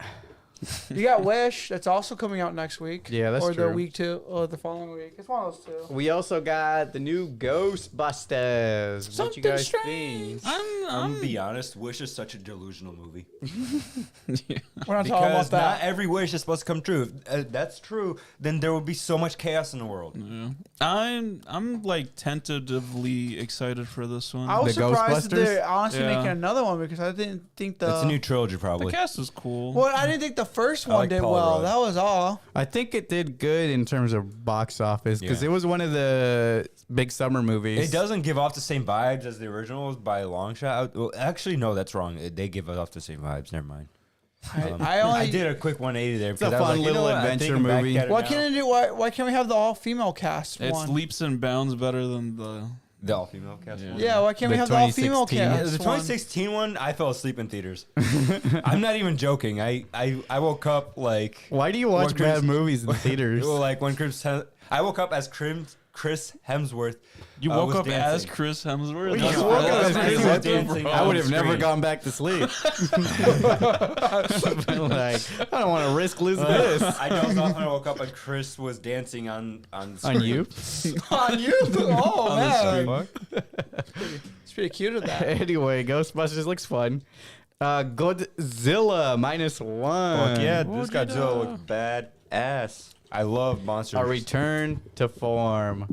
[SPEAKER 4] You got Wish that's also coming out next week.
[SPEAKER 2] Yeah, that's
[SPEAKER 4] or
[SPEAKER 2] true.
[SPEAKER 4] the week two, or the following week. It's one of those two.
[SPEAKER 2] We also got the new Ghostbusters. What you
[SPEAKER 4] Something
[SPEAKER 2] guys
[SPEAKER 4] strange.
[SPEAKER 2] think?
[SPEAKER 3] I'm gonna be honest. Wish is such a delusional movie
[SPEAKER 4] We're not talking about
[SPEAKER 3] because
[SPEAKER 4] that.
[SPEAKER 3] not every wish is supposed to come true. If that's true, then there would be so much chaos in the world.
[SPEAKER 1] Yeah. I'm like tentatively excited for this one.
[SPEAKER 4] I was
[SPEAKER 2] The
[SPEAKER 4] surprised that
[SPEAKER 2] Ghostbusters?
[SPEAKER 4] they're honestly
[SPEAKER 1] Yeah.
[SPEAKER 4] making another one because I didn't think the.
[SPEAKER 3] It's a new trilogy,
[SPEAKER 1] the
[SPEAKER 3] probably.
[SPEAKER 1] cast is cool.
[SPEAKER 4] Well, I didn't think the first
[SPEAKER 3] I
[SPEAKER 4] one
[SPEAKER 3] like
[SPEAKER 4] did
[SPEAKER 3] Paul
[SPEAKER 4] well.
[SPEAKER 3] Rudd.
[SPEAKER 4] That was all.
[SPEAKER 2] I think it did good in terms of box office because
[SPEAKER 3] Yeah.
[SPEAKER 2] it was one of the big summer movies.
[SPEAKER 3] It doesn't give off the same vibes as the originals by a long shot. Well, actually, no, that's wrong. They give off the same vibes. Never mind.
[SPEAKER 4] I only.
[SPEAKER 3] I did a quick 180 there.
[SPEAKER 2] a
[SPEAKER 3] because I was
[SPEAKER 2] fun
[SPEAKER 3] like, you know
[SPEAKER 2] little
[SPEAKER 3] what? I'm
[SPEAKER 2] adventure
[SPEAKER 3] thinking back
[SPEAKER 2] movie.
[SPEAKER 3] at it
[SPEAKER 4] Why
[SPEAKER 3] now.
[SPEAKER 4] can't it do? Why can't we have the all female cast
[SPEAKER 1] It's
[SPEAKER 4] one?
[SPEAKER 1] leaps and bounds better than the.
[SPEAKER 3] The all female cast
[SPEAKER 1] Yeah.
[SPEAKER 3] one?
[SPEAKER 4] Yeah, why can't we
[SPEAKER 2] The
[SPEAKER 4] have the all female
[SPEAKER 2] 2016.
[SPEAKER 3] Yeah,
[SPEAKER 4] cast?
[SPEAKER 3] the 2016 one, I fell asleep in theaters. I'm not even joking. I woke up like
[SPEAKER 2] Why do you watch
[SPEAKER 3] What Chris-
[SPEAKER 2] bad movies in theaters?
[SPEAKER 3] well, like when I woke up as Chris Hemsworth.
[SPEAKER 1] You
[SPEAKER 3] was
[SPEAKER 1] woke up as
[SPEAKER 3] dancing.
[SPEAKER 1] Chris Hemsworth.
[SPEAKER 2] You
[SPEAKER 3] That's
[SPEAKER 2] woke
[SPEAKER 3] what-
[SPEAKER 2] up as
[SPEAKER 3] that's
[SPEAKER 2] Chris
[SPEAKER 3] what he was
[SPEAKER 2] Hemsworth,
[SPEAKER 3] dancing
[SPEAKER 2] I would
[SPEAKER 3] on
[SPEAKER 2] have never
[SPEAKER 3] screen.
[SPEAKER 2] gone back to sleep. Like, I don't want to risk losing this.
[SPEAKER 3] I dozed off and I woke up and Chris was dancing on the
[SPEAKER 2] On
[SPEAKER 3] screen.
[SPEAKER 2] you?
[SPEAKER 4] On you? Oh man,
[SPEAKER 3] Fuck.
[SPEAKER 4] it's pretty cute of that.
[SPEAKER 2] Anyway, Ghostbusters looks fun. Godzilla -1.
[SPEAKER 3] Fuck yeah,
[SPEAKER 1] Oh,
[SPEAKER 3] this
[SPEAKER 1] did,
[SPEAKER 3] Godzilla looked bad ass. I love monsters.
[SPEAKER 2] A return to form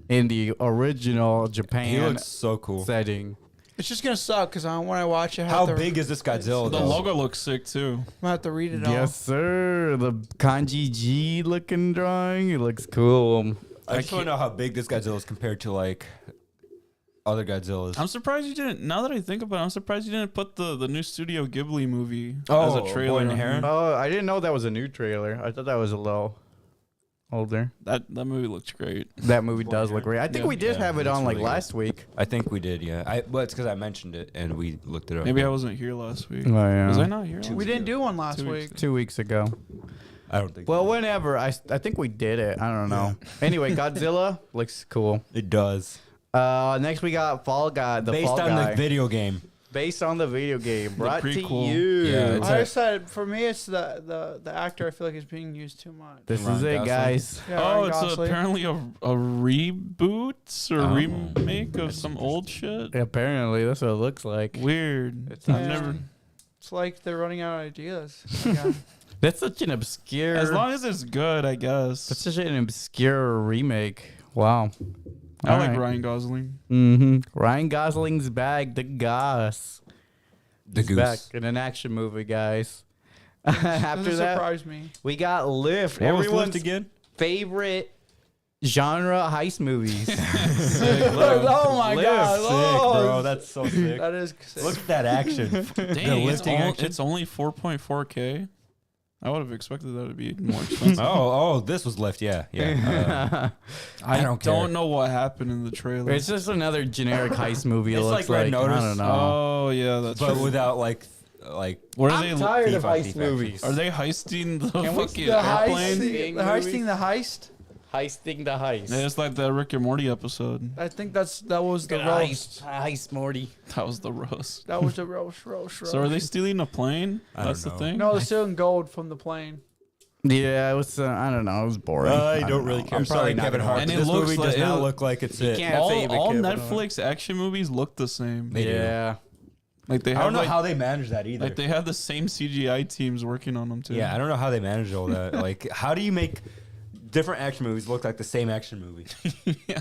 [SPEAKER 2] in the original Japan
[SPEAKER 3] He looks so cool.
[SPEAKER 2] setting.
[SPEAKER 4] It's just gonna suck because when I watch it, I
[SPEAKER 3] How
[SPEAKER 4] have to,
[SPEAKER 3] big is this Godzilla?
[SPEAKER 1] The
[SPEAKER 3] though?
[SPEAKER 1] logo looks sick too.
[SPEAKER 4] I'm gonna have to read it all.
[SPEAKER 2] Yes, sir. The kanji G looking drawing. It looks cool.
[SPEAKER 3] I just want to know how big this Godzilla is compared to like other Godzillas.
[SPEAKER 1] I'm surprised you didn't. Now that I think about it, I'm surprised you didn't put the new Studio Ghibli movie as
[SPEAKER 3] Oh,
[SPEAKER 1] a trailer.
[SPEAKER 3] Boy in the
[SPEAKER 1] on
[SPEAKER 3] Heron?
[SPEAKER 1] here.
[SPEAKER 2] Oh, I didn't know that was a new trailer. I thought that was a little. older.
[SPEAKER 1] That movie looks great.
[SPEAKER 2] That movie does look great. I think
[SPEAKER 1] Yeah.
[SPEAKER 2] we did
[SPEAKER 3] Yeah,
[SPEAKER 2] have it
[SPEAKER 3] it's
[SPEAKER 2] on like
[SPEAKER 3] really good.
[SPEAKER 2] last week.
[SPEAKER 3] I think we did, yeah. Well, it's because I mentioned it and we looked it up.
[SPEAKER 1] Maybe I wasn't here last week.
[SPEAKER 2] Oh, yeah.
[SPEAKER 1] Was I not here?
[SPEAKER 4] We didn't do one last
[SPEAKER 1] 2
[SPEAKER 4] week.
[SPEAKER 1] weeks
[SPEAKER 2] 2 weeks ago.
[SPEAKER 3] I don't think.
[SPEAKER 2] Well, whenever I think we did it. I don't know. Anyway, Godzilla looks cool.
[SPEAKER 3] it does.
[SPEAKER 2] Next we got Fall Guy. The
[SPEAKER 3] Based
[SPEAKER 2] Fall
[SPEAKER 3] on
[SPEAKER 2] Guy.
[SPEAKER 3] the video game.
[SPEAKER 2] Based on the video game. Brought to
[SPEAKER 1] prequel.
[SPEAKER 2] you.
[SPEAKER 3] Yeah, it's
[SPEAKER 4] I said for me, it's the actor. I feel like is being used too much.
[SPEAKER 2] This
[SPEAKER 3] Ryan
[SPEAKER 2] is it,
[SPEAKER 3] Gosling.
[SPEAKER 2] guys.
[SPEAKER 4] Yeah,
[SPEAKER 1] Oh,
[SPEAKER 4] Ryan
[SPEAKER 1] it's
[SPEAKER 4] Gosling.
[SPEAKER 1] apparently a reboot or
[SPEAKER 3] Oh.
[SPEAKER 1] remake of some old shit.
[SPEAKER 2] Apparently, that's what it looks like.
[SPEAKER 1] Weird.
[SPEAKER 3] It's
[SPEAKER 1] I've
[SPEAKER 4] Yeah.
[SPEAKER 1] never.
[SPEAKER 4] It's like they're running out of ideas. Yeah.
[SPEAKER 2] That's such an obscure.
[SPEAKER 1] As long as it's good, I guess.
[SPEAKER 2] That's such an obscure remake. Wow.
[SPEAKER 1] I like Ryan Gosling.
[SPEAKER 2] Ryan Gosling's back. The Goss.
[SPEAKER 3] The
[SPEAKER 2] He's
[SPEAKER 3] goose.
[SPEAKER 2] back in an action movie, guys. After
[SPEAKER 4] Doesn't
[SPEAKER 2] that,
[SPEAKER 4] surprise me.
[SPEAKER 2] we got Lift.
[SPEAKER 3] What was
[SPEAKER 2] Everyone's
[SPEAKER 3] Lift again?
[SPEAKER 2] favorite genre heist movies.
[SPEAKER 4] Oh my
[SPEAKER 2] Lift.
[SPEAKER 4] god!
[SPEAKER 3] Sick,
[SPEAKER 4] Oh,
[SPEAKER 3] bro. That's so sick.
[SPEAKER 4] that is sick.
[SPEAKER 3] Look at that action.
[SPEAKER 1] Dang,
[SPEAKER 3] lifting action.
[SPEAKER 1] it's only 4.4K. I would have expected that to be more expensive.
[SPEAKER 3] Oh, this was Lift. Yeah, yeah.
[SPEAKER 1] I
[SPEAKER 3] don't care.
[SPEAKER 1] know what happened in the trailer.
[SPEAKER 2] It's just another generic heist movie. It
[SPEAKER 3] It's
[SPEAKER 2] looks
[SPEAKER 3] like Red
[SPEAKER 2] I
[SPEAKER 3] Notice.
[SPEAKER 2] don't know.
[SPEAKER 1] Oh yeah, that's
[SPEAKER 3] but
[SPEAKER 1] true.
[SPEAKER 3] without like.
[SPEAKER 1] What are
[SPEAKER 2] I'm
[SPEAKER 1] they?
[SPEAKER 2] tired of
[SPEAKER 3] thief on
[SPEAKER 2] heist
[SPEAKER 3] thief
[SPEAKER 2] movies.
[SPEAKER 1] Are they heisting the
[SPEAKER 2] Can we-
[SPEAKER 1] fucking
[SPEAKER 4] the heist,
[SPEAKER 1] airplane?
[SPEAKER 4] the heisting the heist.
[SPEAKER 2] Heisting the heist.
[SPEAKER 1] Yeah, it's like the Rick and Morty episode.
[SPEAKER 4] I think that was the roast.
[SPEAKER 2] Heist Morty.
[SPEAKER 1] That was the roast.
[SPEAKER 4] That was the roast.
[SPEAKER 1] So are they stealing a plane?
[SPEAKER 3] I don't
[SPEAKER 1] That's the
[SPEAKER 3] know.
[SPEAKER 1] thing.
[SPEAKER 4] No, they're stealing gold from the plane.
[SPEAKER 2] Yeah, it was. I don't know. It was boring.
[SPEAKER 3] I don't really
[SPEAKER 2] know.
[SPEAKER 3] care.
[SPEAKER 2] I'm
[SPEAKER 3] Sorry,
[SPEAKER 2] probably not
[SPEAKER 3] Kevin
[SPEAKER 2] gonna
[SPEAKER 3] Hart.
[SPEAKER 1] And
[SPEAKER 3] but
[SPEAKER 1] it
[SPEAKER 3] this
[SPEAKER 1] looks
[SPEAKER 3] movie does
[SPEAKER 1] like-
[SPEAKER 3] not
[SPEAKER 1] it-
[SPEAKER 3] look like it's
[SPEAKER 2] You
[SPEAKER 3] it.
[SPEAKER 2] can't
[SPEAKER 1] all
[SPEAKER 2] say it,
[SPEAKER 1] all
[SPEAKER 2] Kevin.
[SPEAKER 1] Netflix action movies look the same.
[SPEAKER 3] They do.
[SPEAKER 2] Yeah.
[SPEAKER 1] Like they
[SPEAKER 3] I
[SPEAKER 1] have
[SPEAKER 3] don't know
[SPEAKER 1] like,
[SPEAKER 3] how they manage that either.
[SPEAKER 1] like they have the same CGI teams working on them too.
[SPEAKER 3] Yeah, I don't know how they manage all that. Like, how do you make different action movies look like the same action movie?
[SPEAKER 1] yeah.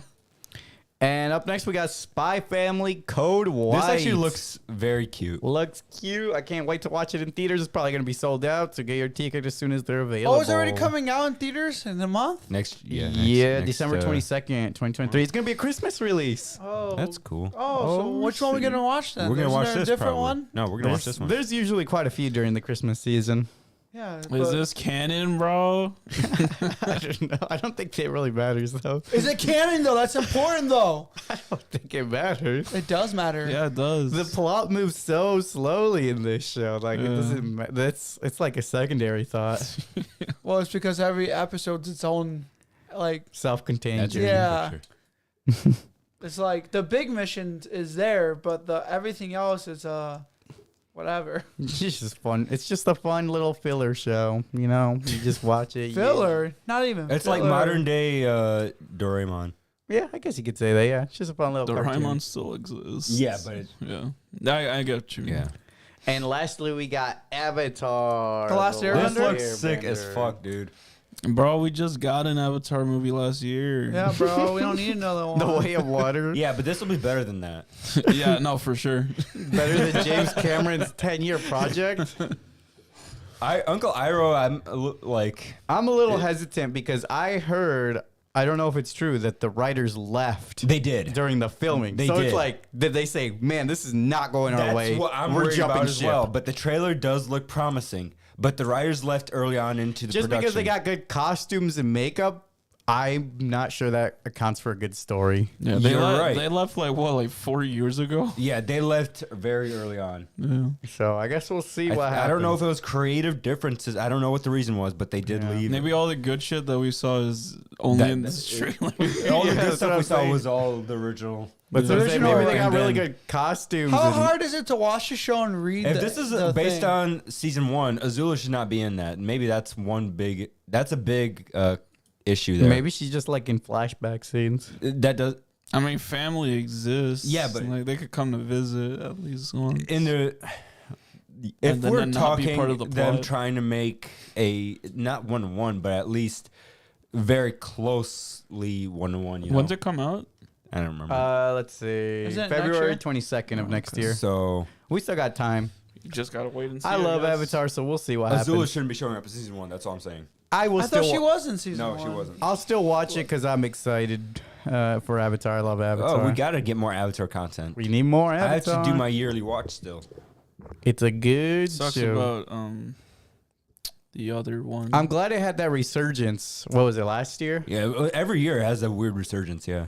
[SPEAKER 2] And up next we got Spy Family Code White.
[SPEAKER 3] This actually looks very cute.
[SPEAKER 2] looks cute. I can't wait to watch it in theaters. It's probably gonna be sold out. So get your ticket as soon as they're available.
[SPEAKER 4] Oh, it's already coming out in theaters in a month.
[SPEAKER 3] Next,
[SPEAKER 2] Yeah,
[SPEAKER 3] next,
[SPEAKER 2] December 22nd, 2023. It's gonna be a Christmas release.
[SPEAKER 4] Oh,
[SPEAKER 3] That's cool.
[SPEAKER 4] Oh, so
[SPEAKER 2] Oh,
[SPEAKER 4] which one are we
[SPEAKER 2] shit.
[SPEAKER 4] gonna watch then?
[SPEAKER 3] We're gonna
[SPEAKER 4] Isn't
[SPEAKER 3] watch
[SPEAKER 4] there a
[SPEAKER 3] this.
[SPEAKER 4] different
[SPEAKER 3] Probably.
[SPEAKER 4] one.
[SPEAKER 3] No, we're gonna watch this one.
[SPEAKER 2] There's usually quite a few during the Christmas season.
[SPEAKER 4] Yeah.
[SPEAKER 1] Is
[SPEAKER 4] but-
[SPEAKER 1] this canon, bro?
[SPEAKER 2] I don't know. I don't think it really matters though.
[SPEAKER 4] Is it canon though? That's important though.
[SPEAKER 2] I don't think it matters.
[SPEAKER 4] It does matter.
[SPEAKER 1] Yeah, it does.
[SPEAKER 2] The plot moves so slowly in this show. Like it
[SPEAKER 1] Yeah.
[SPEAKER 2] doesn't. It's like a secondary thought.
[SPEAKER 4] Well, it's because every episode's its own. Like
[SPEAKER 2] Self-contained.
[SPEAKER 3] That's
[SPEAKER 2] journey.
[SPEAKER 4] Yeah.
[SPEAKER 3] for sure.
[SPEAKER 4] it's like the big mission is there, but the everything else is whatever.
[SPEAKER 2] It's just fun. It's just a fun little filler show. You know, you just watch it.
[SPEAKER 4] Filler, not even.
[SPEAKER 3] It's like
[SPEAKER 4] filler.
[SPEAKER 3] modern day Doraemon.
[SPEAKER 2] Yeah, I guess you could say that. Yeah, it's just a fun little. cartoon.
[SPEAKER 1] Doraemon still exists.
[SPEAKER 3] Yeah, but it,
[SPEAKER 1] Yeah, I get you.
[SPEAKER 3] yeah.
[SPEAKER 2] And lastly, we got Avatar.
[SPEAKER 4] The Last
[SPEAKER 3] This
[SPEAKER 4] Airbender?
[SPEAKER 3] looks sick as
[SPEAKER 2] Airbender.
[SPEAKER 3] fuck, dude.
[SPEAKER 1] Bro, we just got an Avatar movie last year.
[SPEAKER 4] Yeah, bro. We don't need another one.
[SPEAKER 2] The Way of Water.
[SPEAKER 3] Yeah, but this will be better than that.
[SPEAKER 1] yeah, no, for sure.
[SPEAKER 2] Better than James Cameron's 10-year project.
[SPEAKER 3] Uncle Iroh, I'm like,
[SPEAKER 2] I'm a little hesitant because I heard, I don't know if it's true, that the writers left
[SPEAKER 3] they did.
[SPEAKER 2] during the filming.
[SPEAKER 3] They
[SPEAKER 2] so
[SPEAKER 3] did.
[SPEAKER 2] it's like, did they say, man, this is not going our
[SPEAKER 3] That's
[SPEAKER 2] way.
[SPEAKER 3] what I'm
[SPEAKER 2] We're
[SPEAKER 3] worried
[SPEAKER 2] jumping
[SPEAKER 3] about as
[SPEAKER 2] ship.
[SPEAKER 3] well. But the trailer does look promising. But the writers left early on into the
[SPEAKER 2] Just
[SPEAKER 3] production.
[SPEAKER 2] because they got good costumes and makeup, I'm not sure that accounts for a good story.
[SPEAKER 1] Yeah, they
[SPEAKER 3] You're right.
[SPEAKER 1] They left like 4 years ago.
[SPEAKER 3] Yeah, they left very early on.
[SPEAKER 1] Yeah.
[SPEAKER 2] So I guess we'll see what happens.
[SPEAKER 3] I don't know if it was creative differences. I don't know what the reason was, but they did
[SPEAKER 2] Yeah.
[SPEAKER 3] leave.
[SPEAKER 1] Maybe all the good shit that we saw is only in this trailer.
[SPEAKER 3] all the
[SPEAKER 2] Yeah,
[SPEAKER 3] good
[SPEAKER 2] that's
[SPEAKER 3] stuff
[SPEAKER 2] what
[SPEAKER 3] we
[SPEAKER 2] I'm
[SPEAKER 3] saw
[SPEAKER 2] saying.
[SPEAKER 3] was all the original.
[SPEAKER 2] But so
[SPEAKER 1] Yeah.
[SPEAKER 2] maybe they got
[SPEAKER 3] And
[SPEAKER 2] really
[SPEAKER 3] then-
[SPEAKER 2] good costumes.
[SPEAKER 4] How
[SPEAKER 2] and-
[SPEAKER 4] hard is it to watch the show and read?
[SPEAKER 3] If
[SPEAKER 4] the,
[SPEAKER 3] this is
[SPEAKER 4] the
[SPEAKER 3] based
[SPEAKER 4] thing?
[SPEAKER 3] on season 1, Azula should not be in that. Maybe that's a big issue there.
[SPEAKER 2] Maybe she's just like in flashback scenes.
[SPEAKER 3] that does
[SPEAKER 1] I mean, family exists.
[SPEAKER 3] Yeah, but-
[SPEAKER 1] like they could come to visit at least once.
[SPEAKER 3] in the. If
[SPEAKER 1] And then
[SPEAKER 3] we're
[SPEAKER 1] not be
[SPEAKER 3] talking
[SPEAKER 1] part of the
[SPEAKER 3] them
[SPEAKER 1] plot.
[SPEAKER 3] trying to make a not 1-to-1, but at least very closely 1-to-1. You know,
[SPEAKER 1] When's it come out?
[SPEAKER 3] I don't remember.
[SPEAKER 2] Let's see.
[SPEAKER 4] Is it next
[SPEAKER 2] February
[SPEAKER 4] year?
[SPEAKER 2] 22nd of next year.
[SPEAKER 3] So
[SPEAKER 2] We still got time.
[SPEAKER 1] You just gotta wait and see.
[SPEAKER 2] I love
[SPEAKER 1] guess.
[SPEAKER 2] Avatar, so we'll see what
[SPEAKER 3] Azula
[SPEAKER 2] happens.
[SPEAKER 3] shouldn't be showing up in season 1. That's all I'm saying.
[SPEAKER 2] I will
[SPEAKER 4] I
[SPEAKER 2] still.
[SPEAKER 4] thought she was in season
[SPEAKER 3] No,
[SPEAKER 4] one.
[SPEAKER 3] she wasn't.
[SPEAKER 2] I'll still watch it because I'm excited for Avatar. I love Avatar.
[SPEAKER 3] Oh, we gotta get more Avatar content.
[SPEAKER 2] We need more
[SPEAKER 3] I have
[SPEAKER 2] Avatar.
[SPEAKER 3] to do my yearly watch still.
[SPEAKER 2] It's a good
[SPEAKER 1] Sucks
[SPEAKER 2] show.
[SPEAKER 1] about the other one.
[SPEAKER 2] I'm glad it had that resurgence. What was it, last year?
[SPEAKER 3] Yeah, every year it has a weird resurgence. Yeah.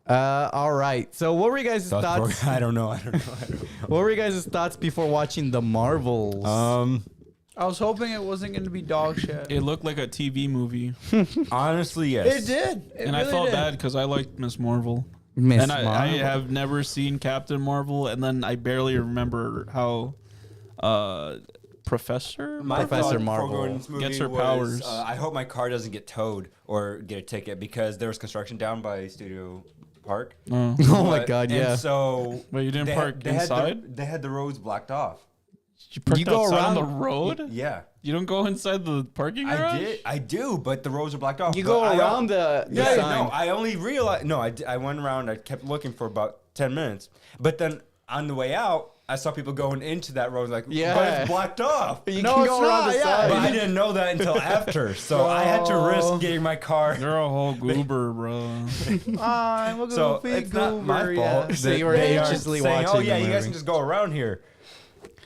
[SPEAKER 2] All right. So what were you guys'
[SPEAKER 3] South
[SPEAKER 2] thoughts?
[SPEAKER 3] Park- I don't know.
[SPEAKER 2] What were you guys' thoughts before watching the Marvels?
[SPEAKER 4] I was hoping it wasn't going to be dog shit.
[SPEAKER 1] It looked like a TV movie,
[SPEAKER 3] Honestly, yes.
[SPEAKER 4] It did. It
[SPEAKER 1] and
[SPEAKER 4] really
[SPEAKER 1] I felt
[SPEAKER 4] did.
[SPEAKER 1] bad because I liked Miss Marvel.
[SPEAKER 2] Miss
[SPEAKER 1] And I
[SPEAKER 2] Marvel.
[SPEAKER 1] have never seen Captain Marvel, and then I barely remember how Professor
[SPEAKER 3] My
[SPEAKER 2] Professor
[SPEAKER 3] thought before
[SPEAKER 2] Marvel
[SPEAKER 3] going to this movie
[SPEAKER 1] gets her
[SPEAKER 3] was,
[SPEAKER 1] powers.
[SPEAKER 3] I hope my car doesn't get towed or get a ticket because there was construction down by Studio Park.
[SPEAKER 1] Oh.
[SPEAKER 2] Oh my
[SPEAKER 3] But-
[SPEAKER 2] God, yeah.
[SPEAKER 3] And so
[SPEAKER 1] Wait, you didn't
[SPEAKER 3] they
[SPEAKER 1] park
[SPEAKER 3] they
[SPEAKER 1] inside?
[SPEAKER 3] they had the roads blocked off.
[SPEAKER 1] You parked
[SPEAKER 2] You go
[SPEAKER 1] outside on the
[SPEAKER 2] around-
[SPEAKER 1] road?
[SPEAKER 3] Yeah,
[SPEAKER 1] You don't go inside the parking garage?
[SPEAKER 3] I do, but the roads are blocked off.
[SPEAKER 2] You
[SPEAKER 3] But
[SPEAKER 2] go
[SPEAKER 3] I
[SPEAKER 2] around
[SPEAKER 3] don't-
[SPEAKER 2] the
[SPEAKER 3] Yeah,
[SPEAKER 2] sign.
[SPEAKER 3] no, I only realized. No, I went around. I kept looking for about 10 minutes, but then on the way out, I saw people going into that road. Like,
[SPEAKER 2] Yeah.
[SPEAKER 3] but it's blocked off.
[SPEAKER 2] You
[SPEAKER 4] No,
[SPEAKER 2] can
[SPEAKER 4] it's
[SPEAKER 2] go around
[SPEAKER 4] not,
[SPEAKER 2] the
[SPEAKER 4] yeah.
[SPEAKER 2] side.
[SPEAKER 3] But I didn't know that until after, so I had to risk getting my car.
[SPEAKER 1] You're a whole goober, bro.
[SPEAKER 4] I'm a
[SPEAKER 3] So
[SPEAKER 4] goofy
[SPEAKER 3] it's not my
[SPEAKER 4] goober,
[SPEAKER 3] fault.
[SPEAKER 4] yeah.
[SPEAKER 2] So you were
[SPEAKER 3] They are
[SPEAKER 2] anxiously
[SPEAKER 3] saying, "Oh
[SPEAKER 2] watching
[SPEAKER 3] yeah,
[SPEAKER 2] the
[SPEAKER 3] you guys
[SPEAKER 2] movie."
[SPEAKER 3] can just go around here."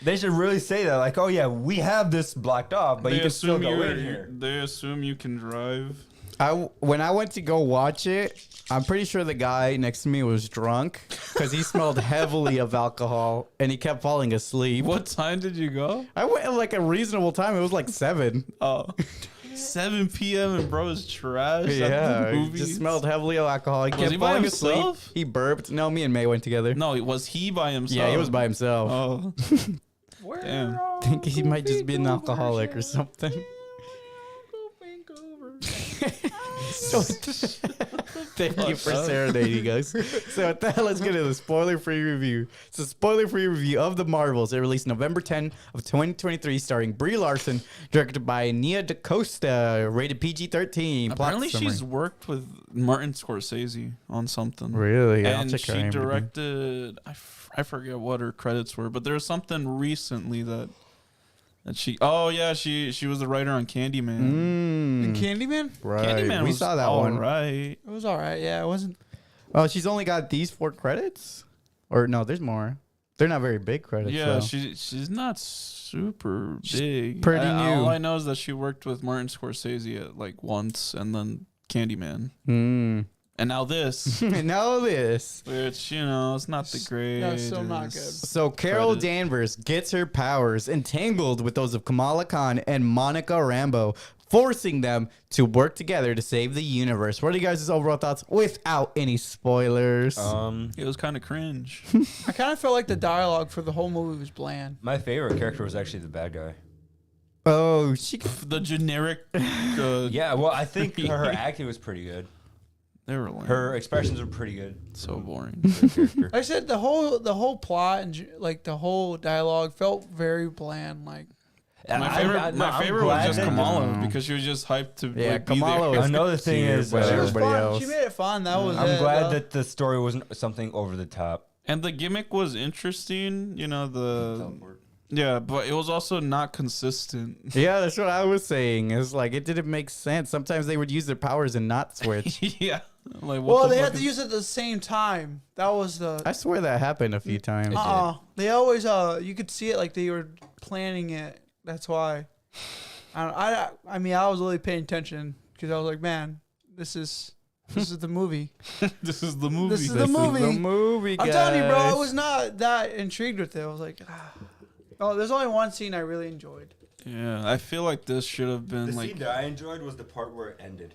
[SPEAKER 3] They should really say that, like, "Oh yeah, we have this blocked off, but you can still go in here."
[SPEAKER 1] They assume you can drive.
[SPEAKER 2] When I went to go watch it, I'm pretty sure the guy next to me was drunk because he smelled heavily of alcohol and he kept falling asleep.
[SPEAKER 1] What time did you go?
[SPEAKER 2] I went at like a reasonable time. It was like 7.
[SPEAKER 1] Oh. 7 p.m. and bro is trash.
[SPEAKER 2] Yeah,
[SPEAKER 1] at the
[SPEAKER 2] he
[SPEAKER 1] movies.
[SPEAKER 2] just smelled heavily of alcohol. He kept
[SPEAKER 1] he by
[SPEAKER 2] falling
[SPEAKER 1] himself?
[SPEAKER 2] asleep. He burped. No, me and May went together.
[SPEAKER 1] No, was he by himself?
[SPEAKER 2] Yeah, he was by himself.
[SPEAKER 1] Oh.
[SPEAKER 4] Where
[SPEAKER 1] Damn.
[SPEAKER 4] are
[SPEAKER 2] I think he might just be an
[SPEAKER 4] goofy
[SPEAKER 2] alcoholic or
[SPEAKER 4] goobers?
[SPEAKER 2] something. So, thank you for serenading us. So with that, let's get to the spoiler-free review. It's a spoiler-free review of The Marvels. It released November 10 of 2023, starring Brie Larson, directed by Nia DaCosta, rated PG-13. Plot
[SPEAKER 1] Apparently,
[SPEAKER 2] summary.
[SPEAKER 1] she's worked with Martin Scorsese on something.
[SPEAKER 2] Really? I'll
[SPEAKER 1] And
[SPEAKER 2] check her
[SPEAKER 1] she
[SPEAKER 2] IMDb.
[SPEAKER 1] directed, I forget what her credits were, but there was something recently that she, oh yeah, she was the writer on Candyman.
[SPEAKER 2] Mm,
[SPEAKER 4] Candyman?
[SPEAKER 2] right.
[SPEAKER 1] Candyman
[SPEAKER 2] we
[SPEAKER 1] was
[SPEAKER 2] saw that one.
[SPEAKER 1] right.
[SPEAKER 4] It was all right. Yeah, it wasn't.
[SPEAKER 2] Oh, she's only got these 4 credits? Or no, there's more. They're not very big credits.
[SPEAKER 1] Yeah,
[SPEAKER 2] though.
[SPEAKER 1] she's not super big.
[SPEAKER 2] pretty
[SPEAKER 1] All
[SPEAKER 2] new.
[SPEAKER 1] I know is that she worked with Martin Scorsese at like once, and then Candyman,
[SPEAKER 2] Mm.
[SPEAKER 1] and now this,
[SPEAKER 2] Know this.
[SPEAKER 1] which it's not the greatest.
[SPEAKER 4] No, it's still not good.
[SPEAKER 2] So Carol
[SPEAKER 1] Credit.
[SPEAKER 2] Danvers gets her powers entangled with those of Kamala Khan and Monica Rambeau, forcing them to work together to save the universe. What are you guys' overall thoughts without any spoilers?
[SPEAKER 1] It was kind of cringe.
[SPEAKER 4] I kind of felt like the dialogue for the whole movie was bland.
[SPEAKER 3] My favorite character was actually the bad guy.
[SPEAKER 2] Oh, she.
[SPEAKER 1] The generic.
[SPEAKER 3] Yeah, well, I think her acting was pretty good.
[SPEAKER 1] They were lame.
[SPEAKER 3] Her expressions were pretty good.
[SPEAKER 1] So boring.
[SPEAKER 3] for her character.
[SPEAKER 4] Like I said, the whole plot and like the whole dialogue felt very bland. Like
[SPEAKER 1] My favorite,
[SPEAKER 3] I'm
[SPEAKER 1] my favorite was
[SPEAKER 3] glad
[SPEAKER 1] just
[SPEAKER 3] that-
[SPEAKER 1] Kamala because she was just hyped to
[SPEAKER 2] Yeah,
[SPEAKER 1] like, be
[SPEAKER 2] Kamala
[SPEAKER 1] there.
[SPEAKER 2] was
[SPEAKER 3] Another thing
[SPEAKER 2] cute,
[SPEAKER 3] is,
[SPEAKER 2] but
[SPEAKER 4] she was
[SPEAKER 2] everybody
[SPEAKER 4] fun.
[SPEAKER 2] else.
[SPEAKER 4] She made it fun. That was.
[SPEAKER 3] I'm
[SPEAKER 4] it,
[SPEAKER 3] glad
[SPEAKER 4] though.
[SPEAKER 3] that the story wasn't something over the top.
[SPEAKER 1] And the gimmick was interesting, yeah, but it was also not consistent.
[SPEAKER 2] Yeah, that's what I was saying. It's like it didn't make sense. Sometimes they would use their powers and not switch.
[SPEAKER 1] Yeah. Like, what
[SPEAKER 4] Well,
[SPEAKER 1] the
[SPEAKER 4] they
[SPEAKER 1] fuck
[SPEAKER 4] had to use it at the same time. That was the.
[SPEAKER 2] I swear that happened a few times.
[SPEAKER 4] They always you could see it like they were planning it. That's why. I mean I was really paying attention because I was like, man, this is the movie.
[SPEAKER 1] This is the movie.
[SPEAKER 4] This is the
[SPEAKER 2] This
[SPEAKER 4] movie.
[SPEAKER 2] the movie,
[SPEAKER 4] I'm telling you, bro, I
[SPEAKER 2] guys.
[SPEAKER 4] was not that intrigued with it. I was like, oh, there's only one scene I really enjoyed.
[SPEAKER 1] Yeah, I feel like this should have been
[SPEAKER 3] The
[SPEAKER 1] like.
[SPEAKER 3] scene that I enjoyed was the part where it ended.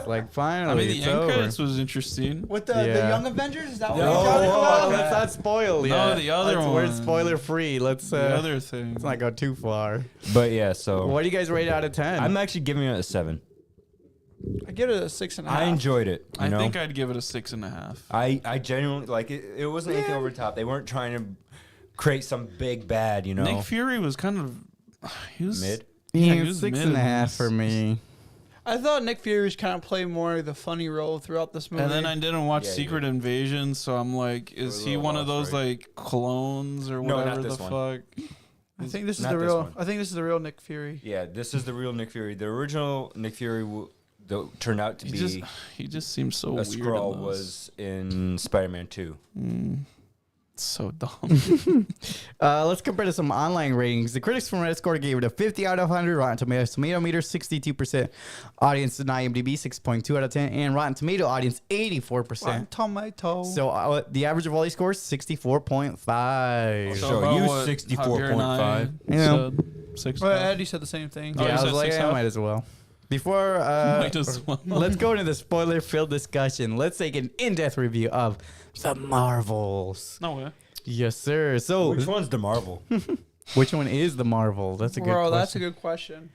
[SPEAKER 2] Like finally,
[SPEAKER 1] I mean, the
[SPEAKER 2] it's
[SPEAKER 1] end
[SPEAKER 2] over.
[SPEAKER 1] credits was interesting.
[SPEAKER 4] With the
[SPEAKER 2] Yeah.
[SPEAKER 4] Young Avengers, is that what
[SPEAKER 3] No,
[SPEAKER 4] you're
[SPEAKER 2] Oh,
[SPEAKER 4] talking about?
[SPEAKER 2] let's not spoil.
[SPEAKER 1] No,
[SPEAKER 2] yet.
[SPEAKER 1] the other
[SPEAKER 2] We're
[SPEAKER 1] one.
[SPEAKER 2] spoiler free. Let's
[SPEAKER 1] The other thing.
[SPEAKER 2] let's not go too far.
[SPEAKER 3] But yeah, so
[SPEAKER 2] What do you guys rate out of 10?
[SPEAKER 3] I'm actually giving it a 7.
[SPEAKER 4] I give it a 6.5.
[SPEAKER 3] I enjoyed it. You
[SPEAKER 1] I
[SPEAKER 3] know?
[SPEAKER 1] think I'd give it a 6.5.
[SPEAKER 3] I genuinely like it. It wasn't anything over the top. They weren't trying to create some big bad.
[SPEAKER 1] Nick Fury was kind of. He was
[SPEAKER 3] Mid.
[SPEAKER 1] Yeah, he
[SPEAKER 2] Yeah,
[SPEAKER 1] was
[SPEAKER 2] 6.5
[SPEAKER 1] mid.
[SPEAKER 2] for me.
[SPEAKER 4] I thought Nick Fury's kind of played more of the funny role throughout this movie.
[SPEAKER 1] And then I didn't watch
[SPEAKER 3] Yeah,
[SPEAKER 1] Secret Invasion, so I'm like, is
[SPEAKER 3] a
[SPEAKER 1] he
[SPEAKER 3] little
[SPEAKER 1] one of
[SPEAKER 3] lost,
[SPEAKER 1] those like clones or
[SPEAKER 3] No, not
[SPEAKER 1] whatever the
[SPEAKER 3] this one.
[SPEAKER 1] fuck?
[SPEAKER 4] I think this is
[SPEAKER 3] Not
[SPEAKER 4] the
[SPEAKER 3] this
[SPEAKER 4] real.
[SPEAKER 3] one.
[SPEAKER 4] I think this is the real Nick Fury.
[SPEAKER 3] Yeah, this is the real Nick Fury. The original Nick Fury turned out to
[SPEAKER 1] He just seems so
[SPEAKER 3] a
[SPEAKER 1] weird.
[SPEAKER 3] Skrull
[SPEAKER 1] in those.
[SPEAKER 3] was in Spider-Man 2.
[SPEAKER 1] So dumb.
[SPEAKER 2] Let's compare to some online ratings. The critics from Reddit score gave it a 50 out of 100. Rotten Tomatoes tomato meter 62%. Audience in IMDb 6.2 out of 10, and Rotten Tomato audience 84%.
[SPEAKER 4] Tomato.
[SPEAKER 2] So the average of all these scores 64.5.
[SPEAKER 3] So
[SPEAKER 1] about
[SPEAKER 3] you
[SPEAKER 1] what
[SPEAKER 3] 64.5.
[SPEAKER 2] Yeah.
[SPEAKER 1] said 60.
[SPEAKER 4] Well, Eddie said the same thing.
[SPEAKER 1] Oh,
[SPEAKER 2] Yeah,
[SPEAKER 1] you
[SPEAKER 2] I
[SPEAKER 1] said
[SPEAKER 2] was like,
[SPEAKER 1] 6
[SPEAKER 2] I
[SPEAKER 1] out?
[SPEAKER 2] might as well. Before
[SPEAKER 1] Might as well.
[SPEAKER 2] let's go into the spoiler-filled discussion. Let's take an in-depth review of the Marvels.
[SPEAKER 1] No way.
[SPEAKER 2] Yes, sir. So,
[SPEAKER 3] Which one's the Marvel?
[SPEAKER 2] which one is the Marvel? That's a good
[SPEAKER 4] Bro,
[SPEAKER 2] question.
[SPEAKER 4] that's a good question.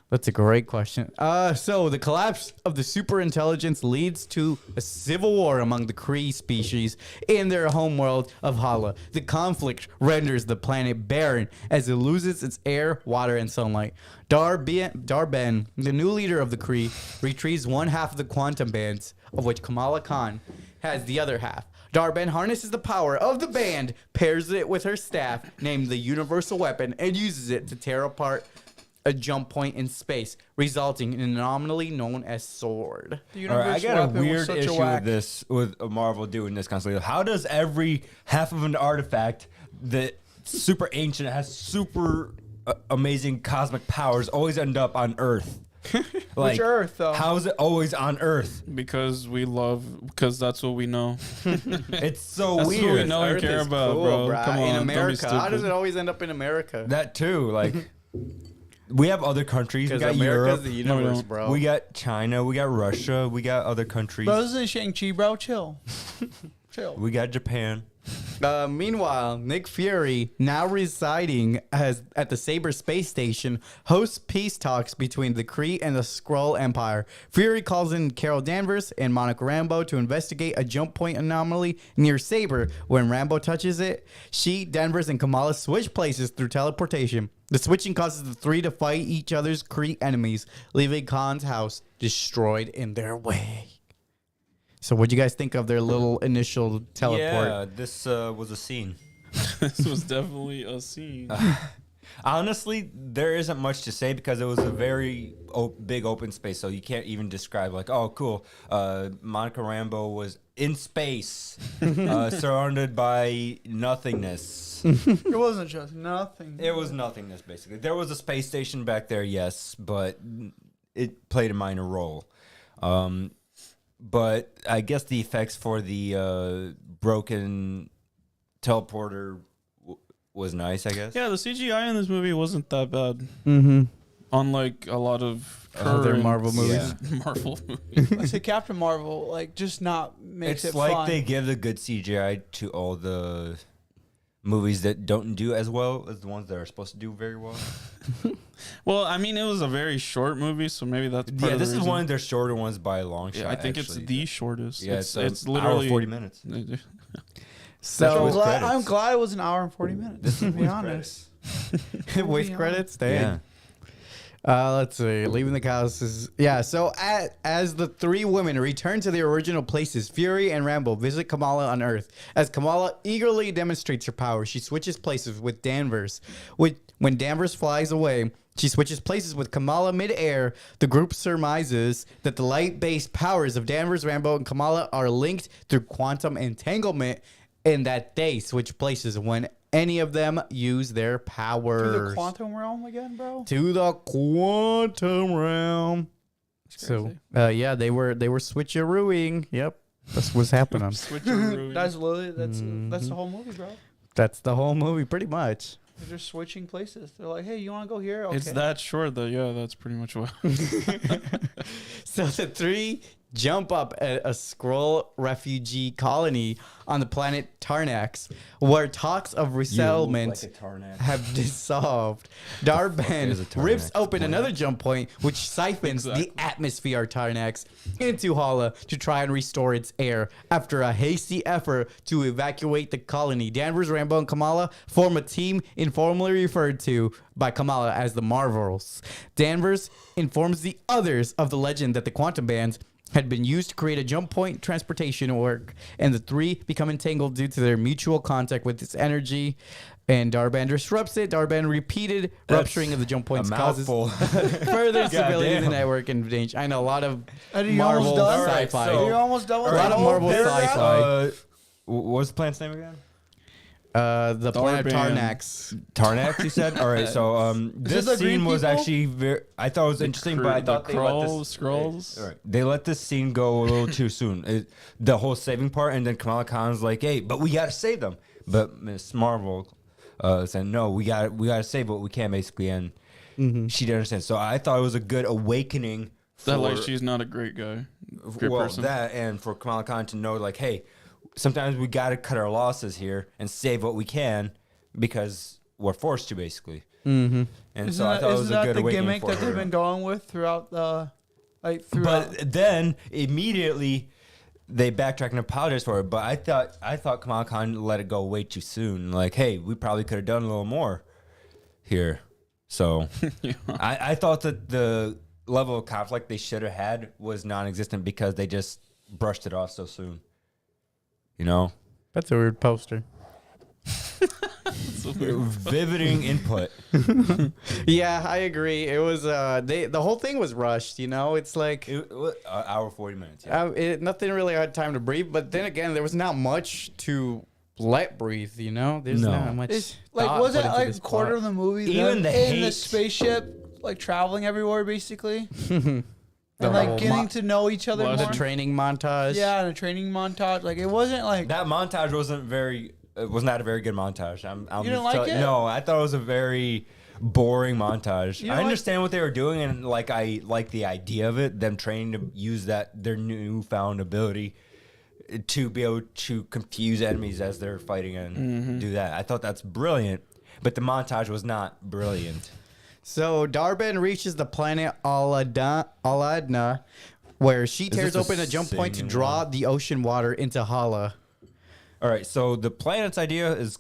[SPEAKER 2] That's a great question. So the collapse of the superintelligence leads to a civil war among the Kree species in their homeworld of Hala. The conflict renders the planet barren as it loses its air, water, and sunlight. Darben, the new leader of the Kree, retrieves one half of the quantum bands, of which Kamala Khan has the other half. Darben harnesses the power of the band, pairs it with her staff, named the Universal Weapon, and uses it to tear apart a jump point in space, resulting in an anomaly known as Sword.
[SPEAKER 4] The
[SPEAKER 3] All right, I
[SPEAKER 4] universe
[SPEAKER 3] got a
[SPEAKER 4] weapon was
[SPEAKER 3] weird
[SPEAKER 4] such
[SPEAKER 3] issue
[SPEAKER 4] whack.
[SPEAKER 3] with this, with Marvel doing this constantly. How does every half of an artifact that super ancient has super amazing cosmic powers always end up on Earth?
[SPEAKER 4] Which Earth, though?
[SPEAKER 3] How is it always on Earth?
[SPEAKER 1] Because that's what we know.
[SPEAKER 3] It's so
[SPEAKER 1] That's
[SPEAKER 3] weird.
[SPEAKER 1] what we know and
[SPEAKER 2] Earth
[SPEAKER 1] care
[SPEAKER 2] is
[SPEAKER 1] about,
[SPEAKER 2] cool,
[SPEAKER 1] bro.
[SPEAKER 2] bruh.
[SPEAKER 1] Come on,
[SPEAKER 2] in
[SPEAKER 1] don't be
[SPEAKER 2] America. How does
[SPEAKER 1] stupid.
[SPEAKER 2] it always end up in America?
[SPEAKER 3] That too, like we have other countries. We
[SPEAKER 2] Because
[SPEAKER 3] got
[SPEAKER 2] America's
[SPEAKER 3] Europe.
[SPEAKER 2] the
[SPEAKER 1] we
[SPEAKER 2] universe,
[SPEAKER 1] don't.
[SPEAKER 2] bro.
[SPEAKER 3] We got China. We got Russia. We got other countries.
[SPEAKER 4] Bro, this is Shang-Chi, bro. Chill. Chill.
[SPEAKER 3] We got Japan.
[SPEAKER 2] Meanwhile, Nick Fury, now residing at the Saber space station, hosts peace talks between the Kree and the Skrull Empire. Fury calls in Carol Danvers and Monica Rambeau to investigate a jump point anomaly near Saber. When Rambeau touches it, she, Danvers, and Kamala switch places through teleportation. The switching causes the three to fight each other's Kree enemies, leaving Khan's house destroyed in their way. So what'd you guys think of their little initial teleport?
[SPEAKER 3] Yeah, this was a scene.
[SPEAKER 1] This was definitely a scene.
[SPEAKER 3] Honestly, there isn't much to say because it was a very big open space, so you can't even describe like, oh, cool. Monica Rambeau was in space, surrounded by nothingness.
[SPEAKER 4] It wasn't just nothing.
[SPEAKER 3] It was nothingness, basically. There was a space station back there, yes, but it played a minor role. But I guess the effects for the broken teleporter was nice, I guess.
[SPEAKER 1] Yeah, the CGI in this movie wasn't that bad.
[SPEAKER 2] Mm-hmm.
[SPEAKER 1] Unlike a lot of
[SPEAKER 2] Other
[SPEAKER 1] current
[SPEAKER 2] Marvel movies.
[SPEAKER 1] Marvel movies.
[SPEAKER 4] I say Captain Marvel, like, just not makes
[SPEAKER 3] It's
[SPEAKER 4] it
[SPEAKER 3] like
[SPEAKER 4] fun.
[SPEAKER 3] they give the good CGI to all the movies that don't do as well as the ones that are supposed to do very well.
[SPEAKER 1] Well, I mean, it was a very short movie, so maybe that's part
[SPEAKER 3] Yeah,
[SPEAKER 1] of the
[SPEAKER 3] this is
[SPEAKER 1] reason.
[SPEAKER 3] one of their shorter ones by a long shot.
[SPEAKER 1] Yeah, I think
[SPEAKER 3] actually.
[SPEAKER 1] it's the shortest.
[SPEAKER 3] Yeah,
[SPEAKER 1] it's
[SPEAKER 3] hour
[SPEAKER 1] literally
[SPEAKER 3] 40 minutes.
[SPEAKER 2] So
[SPEAKER 3] with credits.
[SPEAKER 4] I'm glad it was an hour and 40 minutes, to be
[SPEAKER 3] with
[SPEAKER 4] honest.
[SPEAKER 2] with
[SPEAKER 4] Yeah.
[SPEAKER 2] credits, dang.
[SPEAKER 3] Yeah.
[SPEAKER 2] Let's see. Leaving the house is So as the three women return to their original places, Fury and Rambeau visit Kamala on Earth. As Kamala eagerly demonstrates her power, she switches places with Danvers. When Danvers flies away, she switches places with Kamala mid-air. The group surmises that the light-based powers of Danvers, Rambeau, and Kamala are linked through quantum entanglement, and that they switch places when any of them use their powers.
[SPEAKER 4] Through the quantum realm again, bro.
[SPEAKER 2] To the quantum realm. So, yeah, they were switcherooing. Yep, that's what's happening.
[SPEAKER 1] Switcheroo.
[SPEAKER 4] That's literally that's the whole movie, bro.
[SPEAKER 2] That's the whole movie, pretty much.
[SPEAKER 4] They're just switching places. They're like, hey, you want to go here? Okay.
[SPEAKER 1] It's that short, though. Yeah, that's pretty much what.
[SPEAKER 2] So the three jump up at a Skrull refugee colony on the planet Tarnax, where talks of resettlement have dissolved.
[SPEAKER 3] is a
[SPEAKER 2] Darben
[SPEAKER 3] Tarnax?
[SPEAKER 2] rips open another jump point, which siphons the atmosphere of Tarnax into Hala to try and restore its air. After a hasty effort to evacuate the colony, Danvers, Rambeau, and Kamala form a team informally referred to by Kamala as the Marvels. Danvers informs the others of the legend that the quantum bands had been used to create a jump point transportation network, and the three become entangled due to their mutual contact with its energy. And Darben disrupts it. Darben repeated rupturing of the jump points causes
[SPEAKER 3] mouthful.
[SPEAKER 2] further instability in the
[SPEAKER 3] Goddamn.
[SPEAKER 2] network and danger. I know a lot of
[SPEAKER 4] Eddie, you
[SPEAKER 2] Marvel
[SPEAKER 4] almost done?
[SPEAKER 2] sci-fi.
[SPEAKER 3] Alright, so-
[SPEAKER 4] You're almost done with
[SPEAKER 2] A lot
[SPEAKER 4] the
[SPEAKER 2] of
[SPEAKER 4] whole
[SPEAKER 2] Marvel
[SPEAKER 4] paragraph?
[SPEAKER 2] sci-fi.
[SPEAKER 3] What's the plant's name again?
[SPEAKER 2] The planet
[SPEAKER 1] Darban.
[SPEAKER 2] Tarnax.
[SPEAKER 3] Tarnax, you said? All right, so
[SPEAKER 4] this
[SPEAKER 3] this
[SPEAKER 4] the green
[SPEAKER 3] scene was
[SPEAKER 4] people?
[SPEAKER 3] actually very. I thought it was interesting, but I thought they let this.
[SPEAKER 1] Scrolls.
[SPEAKER 3] All right, they let this scene go a little too soon. The whole saving part, and then Kamala Khan's like, "Hey, but we gotta save them." But Miss Marvel said, "No, we gotta save what we can, basically." And she didn't understand. So I thought it was a good awakening.
[SPEAKER 1] That like
[SPEAKER 3] for-
[SPEAKER 1] she's not a great guy. Great
[SPEAKER 3] well,
[SPEAKER 1] person.
[SPEAKER 3] that and for Kamala Khan to know, like, hey, sometimes we got to cut our losses here and save what we can because we're forced to, basically.
[SPEAKER 2] Mm-hmm.
[SPEAKER 3] And
[SPEAKER 4] Isn't
[SPEAKER 3] so I
[SPEAKER 4] that,
[SPEAKER 3] thought it
[SPEAKER 4] isn't
[SPEAKER 3] was a
[SPEAKER 4] that
[SPEAKER 3] good
[SPEAKER 4] the
[SPEAKER 3] awakening
[SPEAKER 4] gimmick
[SPEAKER 3] for
[SPEAKER 4] that they've
[SPEAKER 3] her.
[SPEAKER 4] been going with throughout the, like throughout?
[SPEAKER 3] But then immediately they backtracked and apologized for it. But I thought Kamala Khan let it go way too soon. Like, hey, we probably could have done a little more here. So
[SPEAKER 1] Yeah.
[SPEAKER 3] I thought that the level of conflict they should have had was non-existent because they just brushed it off so soon. You know,
[SPEAKER 2] That's a weird poster.
[SPEAKER 3] vividing input.
[SPEAKER 2] Yeah, I agree. It was the whole thing was rushed. You know, it's like
[SPEAKER 3] Hour 40 minutes. Yeah.
[SPEAKER 2] nothing really had time to breathe. But then again, there was not much to let breathe. You know, there's
[SPEAKER 3] No.
[SPEAKER 2] not much.
[SPEAKER 4] It's like
[SPEAKER 2] thought
[SPEAKER 4] was
[SPEAKER 2] put
[SPEAKER 4] it
[SPEAKER 2] into
[SPEAKER 4] like
[SPEAKER 2] this
[SPEAKER 4] a quarter
[SPEAKER 2] plot.
[SPEAKER 4] of the movie?
[SPEAKER 3] Even
[SPEAKER 4] them
[SPEAKER 3] the
[SPEAKER 4] in the
[SPEAKER 3] hate-
[SPEAKER 4] spaceship, like traveling everywhere, basically,
[SPEAKER 2] The
[SPEAKER 4] and like
[SPEAKER 2] whole
[SPEAKER 4] getting to know each other
[SPEAKER 1] Well,
[SPEAKER 2] the
[SPEAKER 4] more.
[SPEAKER 2] training montage.
[SPEAKER 4] Yeah, and a training montage. Like it wasn't like
[SPEAKER 3] That montage wasn't very. It was not a very good montage. I'm
[SPEAKER 4] You didn't like it?
[SPEAKER 3] No, I thought it was a very boring montage.
[SPEAKER 4] You
[SPEAKER 3] I
[SPEAKER 4] know what?
[SPEAKER 3] understand what they were doing, and like I like the idea of it. Them training to use their newfound ability to be able to confuse enemies as they're fighting and do that. I thought that's brilliant, but the montage was not brilliant.
[SPEAKER 2] So Darben reaches the planet Aladna, where she tears
[SPEAKER 3] this a
[SPEAKER 2] open a jump point to
[SPEAKER 3] singing
[SPEAKER 2] draw
[SPEAKER 3] one?
[SPEAKER 2] the ocean water into Hala.
[SPEAKER 3] All right, so the planet's idea is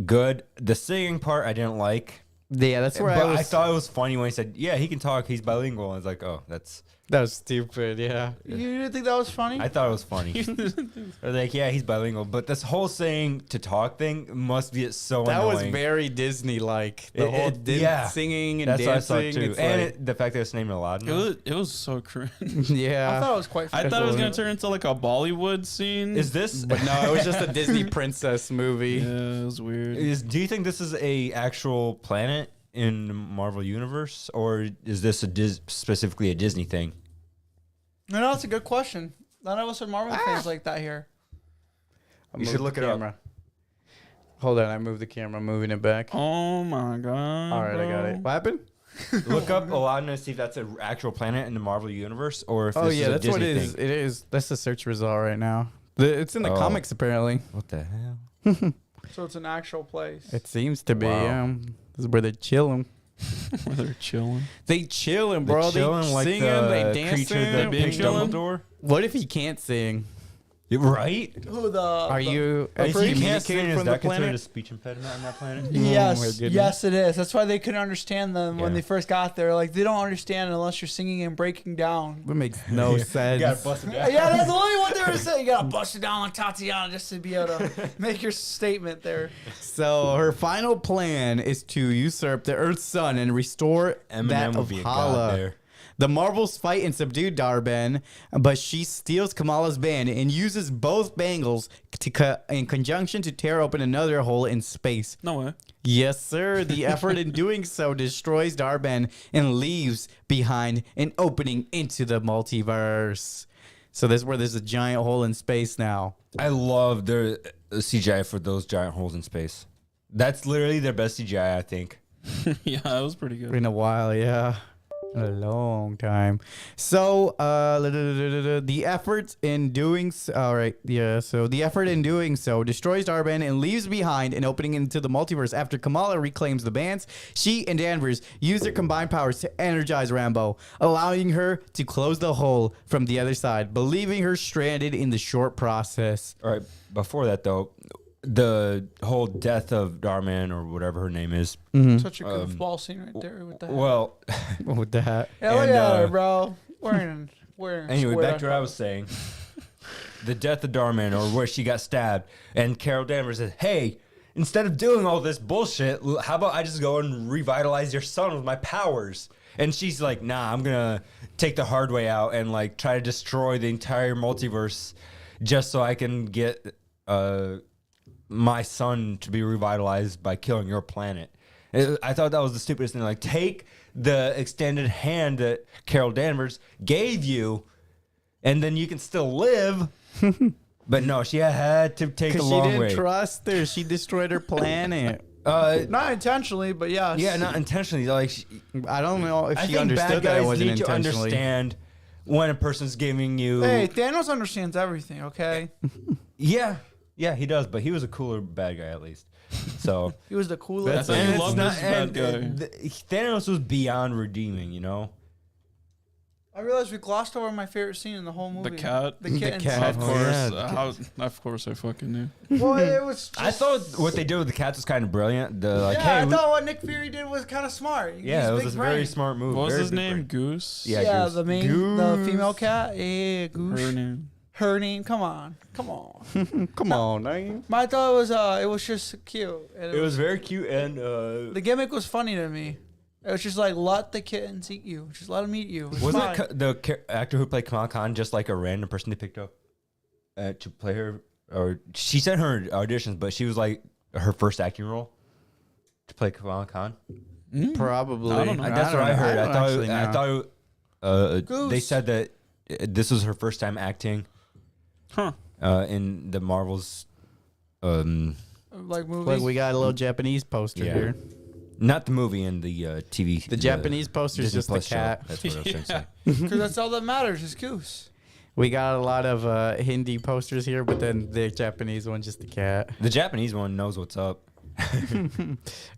[SPEAKER 3] good. The singing part I didn't like.
[SPEAKER 2] Yeah, that's where
[SPEAKER 3] But
[SPEAKER 2] I was.
[SPEAKER 3] I thought it was funny when he said, "Yeah, he can talk. He's bilingual." I was like, "Oh, that's."
[SPEAKER 2] that was stupid. Yeah.
[SPEAKER 4] you didn't think that was funny.
[SPEAKER 3] I thought it was funny. I was like, "Yeah, he's bilingual," but this whole saying to talk thing must be so
[SPEAKER 2] That was
[SPEAKER 3] annoying.
[SPEAKER 2] very Disney like. The
[SPEAKER 3] It-
[SPEAKER 2] whole
[SPEAKER 3] it-
[SPEAKER 2] Disney
[SPEAKER 3] yeah.
[SPEAKER 2] singing and
[SPEAKER 3] That's what I thought
[SPEAKER 2] dancing.
[SPEAKER 3] too,
[SPEAKER 2] It's
[SPEAKER 3] and
[SPEAKER 2] like,
[SPEAKER 3] the fact that it's named Aladdin.
[SPEAKER 1] It was so cringe.
[SPEAKER 2] yeah.
[SPEAKER 4] I thought it was quite.
[SPEAKER 1] I
[SPEAKER 4] funny.
[SPEAKER 1] thought it was gonna turn into like a Bollywood scene.
[SPEAKER 3] Is this?
[SPEAKER 2] But no, it was just a Disney princess movie.
[SPEAKER 1] Yeah, it was weird.
[SPEAKER 3] Do you think this is a actual planet in the Marvel universe, or is this specifically a Disney thing?
[SPEAKER 4] No, that's a good question. None of us are Marvel fans like that here.
[SPEAKER 2] I
[SPEAKER 3] You should
[SPEAKER 2] moved
[SPEAKER 3] look
[SPEAKER 2] the
[SPEAKER 3] it up.
[SPEAKER 2] camera. Hold on, I moved the camera, I'm moving it back.
[SPEAKER 1] Oh my god.
[SPEAKER 2] All right, I got it. What happened?
[SPEAKER 3] Look up Aladdin and see if that's an actual planet in the Marvel universe, or if
[SPEAKER 2] Oh
[SPEAKER 3] this
[SPEAKER 2] yeah,
[SPEAKER 3] is a
[SPEAKER 2] that's
[SPEAKER 3] Disney
[SPEAKER 2] what it is.
[SPEAKER 3] thing.
[SPEAKER 2] It is. That's the search result right now. It's in the
[SPEAKER 3] Oh.
[SPEAKER 2] comics apparently.
[SPEAKER 3] What the hell?
[SPEAKER 4] So it's an actual place.
[SPEAKER 2] It seems to be.
[SPEAKER 3] Wow.
[SPEAKER 2] This is where they chilling.
[SPEAKER 1] Where they're chilling.
[SPEAKER 2] They chilling, bro.
[SPEAKER 3] They chilling
[SPEAKER 2] they
[SPEAKER 3] like
[SPEAKER 2] singing,
[SPEAKER 3] the
[SPEAKER 2] they dancing.
[SPEAKER 3] creature that
[SPEAKER 1] being
[SPEAKER 3] picked
[SPEAKER 1] chilling?
[SPEAKER 3] Dumbledore.
[SPEAKER 2] What if he can't sing?
[SPEAKER 3] Right?
[SPEAKER 4] Who the?
[SPEAKER 2] Are you?
[SPEAKER 3] If
[SPEAKER 2] Are
[SPEAKER 3] you
[SPEAKER 2] you
[SPEAKER 3] can't sing,
[SPEAKER 2] communicating
[SPEAKER 3] is
[SPEAKER 2] from the
[SPEAKER 3] that considered a
[SPEAKER 2] planet?
[SPEAKER 3] speech impediment on that planet?
[SPEAKER 2] Oh, my
[SPEAKER 4] Yes,
[SPEAKER 2] goodness.
[SPEAKER 4] yes, it is. That's why they couldn't understand them when
[SPEAKER 3] Yeah.
[SPEAKER 4] they first got there. Like they don't understand unless you're singing and breaking down.
[SPEAKER 2] That makes no sense.
[SPEAKER 3] You gotta bust it down.
[SPEAKER 4] Yeah, that's only what they were saying. You gotta bust it down like Tatiana just to be able to make your statement there.
[SPEAKER 2] So her final plan is to usurp the Earth's sun and restore
[SPEAKER 3] Eminem
[SPEAKER 2] that
[SPEAKER 3] would
[SPEAKER 2] of
[SPEAKER 3] be a
[SPEAKER 2] Hala.
[SPEAKER 3] god there.
[SPEAKER 2] The Marvels fight and subdue Darben, but she steals Kamala's band and uses both bangles in conjunction to tear open another hole in space.
[SPEAKER 1] No way.
[SPEAKER 2] Yes, sir. The effort in doing so destroys Darben and leaves behind an opening into the multiverse. So that's where there's a giant hole in space now.
[SPEAKER 3] I love their CGI for those giant holes in space. That's literally their best CGI, I think.
[SPEAKER 1] Yeah, it was pretty good.
[SPEAKER 2] In a while, yeah. A long time. So, the effort in doing so, all right, yeah. So the effort in doing so destroys Darben and leaves behind an opening into the multiverse. After Kamala reclaims the bands, she and Danvers use their combined powers to energize Rambo, allowing her to close the hole from the other side, believing her stranded in the short process.
[SPEAKER 3] All right, before that though, the whole death of Darman or whatever her name is.
[SPEAKER 4] Such a goofball scene right there with that.
[SPEAKER 3] Well,
[SPEAKER 2] With that,
[SPEAKER 4] Hell
[SPEAKER 3] and,
[SPEAKER 4] yeah, bro. We're in
[SPEAKER 3] anyway,
[SPEAKER 4] square
[SPEAKER 3] back to what I was saying. The death of Darman, or where she got stabbed, and Carol Danvers said, "Hey, instead of doing all this bullshit, how about I just go and revitalize your son with my powers?" And she's like, "Nah, I'm gonna take the hard way out and like try to destroy the entire multiverse, just so I can get my son to be revitalized by killing your planet. I thought that was the stupidest thing. Like, take the extended hand that Carol Danvers gave you, and then you can still live. But no, she had to take a
[SPEAKER 2] Because she
[SPEAKER 3] long
[SPEAKER 2] didn't
[SPEAKER 3] way.
[SPEAKER 2] trust her. She destroyed her planet.
[SPEAKER 4] Not intentionally, but yes.
[SPEAKER 3] Yeah, not intentionally. Like,
[SPEAKER 2] I don't know if
[SPEAKER 3] I
[SPEAKER 2] she
[SPEAKER 3] think bad
[SPEAKER 2] understood that it
[SPEAKER 3] guys
[SPEAKER 2] wasn't
[SPEAKER 3] need to
[SPEAKER 2] intentionally.
[SPEAKER 3] understand when a person's giving you.
[SPEAKER 4] Hey, Thanos understands everything. Okay,
[SPEAKER 3] Yeah, he does. But he was a cooler bad guy at least. So
[SPEAKER 4] he was the coolest.
[SPEAKER 1] That's
[SPEAKER 3] and
[SPEAKER 1] you love this bad guy.
[SPEAKER 3] Thanos was beyond redeeming. You know.
[SPEAKER 4] I realized we glossed over my favorite scene in the whole movie.
[SPEAKER 1] The cat.
[SPEAKER 4] The kittens.
[SPEAKER 2] cat.
[SPEAKER 1] Of
[SPEAKER 3] Oh,
[SPEAKER 1] course,
[SPEAKER 3] yeah, the
[SPEAKER 1] of course, I fucking knew.
[SPEAKER 4] Well, it was. Just,
[SPEAKER 3] I thought what they did with the cats was kind of brilliant. The like,
[SPEAKER 4] yeah,
[SPEAKER 3] hey,
[SPEAKER 4] I thought what Nick Fury did was kind of smart.
[SPEAKER 3] yeah, it
[SPEAKER 4] He's
[SPEAKER 3] was
[SPEAKER 4] big
[SPEAKER 3] a very
[SPEAKER 4] brain.
[SPEAKER 3] smart move.
[SPEAKER 1] What was
[SPEAKER 3] very
[SPEAKER 1] his
[SPEAKER 3] big
[SPEAKER 1] name?
[SPEAKER 3] brain.
[SPEAKER 1] Goose.
[SPEAKER 3] Yeah,
[SPEAKER 4] Yeah,
[SPEAKER 3] Goose.
[SPEAKER 4] the main, the female cat. Yeah, Goose.
[SPEAKER 1] Her name.
[SPEAKER 4] Her name. Come on.
[SPEAKER 2] Come on, man.
[SPEAKER 4] But I thought it was just cute. And
[SPEAKER 3] It was very cute and
[SPEAKER 4] the gimmick was funny to me. It was just like, let the kittens eat you. Just let them eat you. It's
[SPEAKER 3] wasn't
[SPEAKER 4] fine.
[SPEAKER 3] the actor who played Kamala Khan just like a random person they picked up to play her? Or she sent her auditions, but she was like her first acting role to play Kamala Khan.
[SPEAKER 2] Probably.
[SPEAKER 1] I don't know.
[SPEAKER 3] That's what I heard.
[SPEAKER 2] don't actually know.
[SPEAKER 3] I thought they
[SPEAKER 4] Goose.
[SPEAKER 3] said that this was her first time acting
[SPEAKER 1] Huh.
[SPEAKER 3] in the Marvels.
[SPEAKER 4] Like movies.
[SPEAKER 2] Look, we got a little Japanese poster
[SPEAKER 3] Yeah.
[SPEAKER 2] here.
[SPEAKER 3] Not the movie and the TV.
[SPEAKER 2] The Japanese poster is
[SPEAKER 3] Disney
[SPEAKER 2] just the
[SPEAKER 3] Plus show.
[SPEAKER 2] cat.
[SPEAKER 3] That's what I was trying to say.
[SPEAKER 4] Because that's all that matters is Goose.
[SPEAKER 2] We got a lot of Hindi posters here, but then the Japanese one, just the cat.
[SPEAKER 3] The Japanese one knows what's up.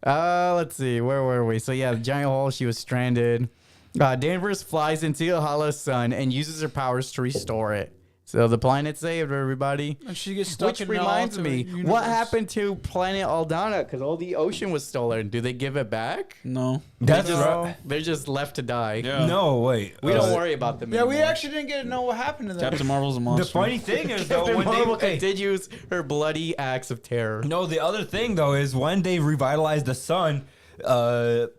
[SPEAKER 2] Let's see. Where were we? So, yeah, the giant hole, she was stranded. Danvers flies into Hala's sun and uses her powers to restore it. So the planet saved everybody.
[SPEAKER 4] And she gets stuck
[SPEAKER 2] Which
[SPEAKER 4] in
[SPEAKER 2] reminds
[SPEAKER 4] the
[SPEAKER 2] me,
[SPEAKER 4] alternate universe.
[SPEAKER 2] what happened to planet Aldana? Because all the ocean was stolen. Do they give it back?
[SPEAKER 1] No.
[SPEAKER 3] That's
[SPEAKER 2] No, they're just left to die.
[SPEAKER 1] Yeah.
[SPEAKER 3] No, wait.
[SPEAKER 2] We don't worry about them
[SPEAKER 4] Yeah, we
[SPEAKER 2] anymore.
[SPEAKER 4] actually didn't get to know what happened to them.
[SPEAKER 1] Captain Marvel's a
[SPEAKER 3] The
[SPEAKER 1] monster.
[SPEAKER 3] funny thing is, though,
[SPEAKER 2] Captain
[SPEAKER 3] when
[SPEAKER 2] Marvel
[SPEAKER 3] they.
[SPEAKER 2] continues her bloody acts of terror.
[SPEAKER 3] No, the other thing, though, is when they revitalized the sun,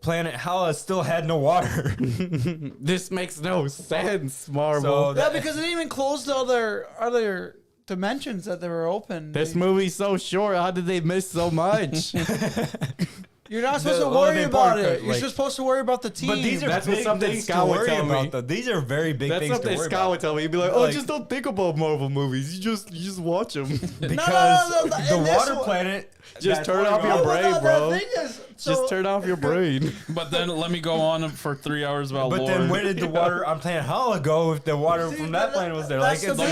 [SPEAKER 3] planet Hala still had no water.
[SPEAKER 2] This makes no sense, Marvel.
[SPEAKER 3] So
[SPEAKER 4] Yeah, because they didn't even close the other dimensions that they were open.
[SPEAKER 2] This movie's so short. How did they miss so much?
[SPEAKER 4] You're not supposed to
[SPEAKER 3] well,
[SPEAKER 4] worry
[SPEAKER 3] they
[SPEAKER 4] about
[SPEAKER 3] part-
[SPEAKER 4] it. You're
[SPEAKER 3] like-
[SPEAKER 4] just supposed to worry about the team.
[SPEAKER 3] But these are
[SPEAKER 2] That's what
[SPEAKER 3] big
[SPEAKER 2] something
[SPEAKER 3] things
[SPEAKER 2] Scott
[SPEAKER 3] to
[SPEAKER 2] would
[SPEAKER 3] worry
[SPEAKER 2] tell me.
[SPEAKER 3] about. Though. These are very big
[SPEAKER 2] That's
[SPEAKER 3] things to
[SPEAKER 2] something
[SPEAKER 3] worry
[SPEAKER 2] Scott
[SPEAKER 3] about.
[SPEAKER 2] would tell me. He'd be like, "Oh,
[SPEAKER 3] Like-
[SPEAKER 2] just don't think about Marvel movies. You just watch them."
[SPEAKER 3] Because
[SPEAKER 4] no,
[SPEAKER 3] the
[SPEAKER 4] in this
[SPEAKER 3] water
[SPEAKER 4] one-
[SPEAKER 3] planet.
[SPEAKER 2] Just
[SPEAKER 3] that's
[SPEAKER 2] turn
[SPEAKER 3] what
[SPEAKER 2] off
[SPEAKER 3] we're
[SPEAKER 2] your
[SPEAKER 3] about.
[SPEAKER 2] brain,
[SPEAKER 4] the
[SPEAKER 2] bro.
[SPEAKER 4] thing is,
[SPEAKER 2] Just turn off your brain.
[SPEAKER 1] But then let me go on for 3 hours about
[SPEAKER 3] But
[SPEAKER 1] lore.
[SPEAKER 3] then where did the water on planet Hala go if the water
[SPEAKER 4] See,
[SPEAKER 3] from that
[SPEAKER 4] that-
[SPEAKER 3] planet was there? Like
[SPEAKER 4] that's
[SPEAKER 3] it's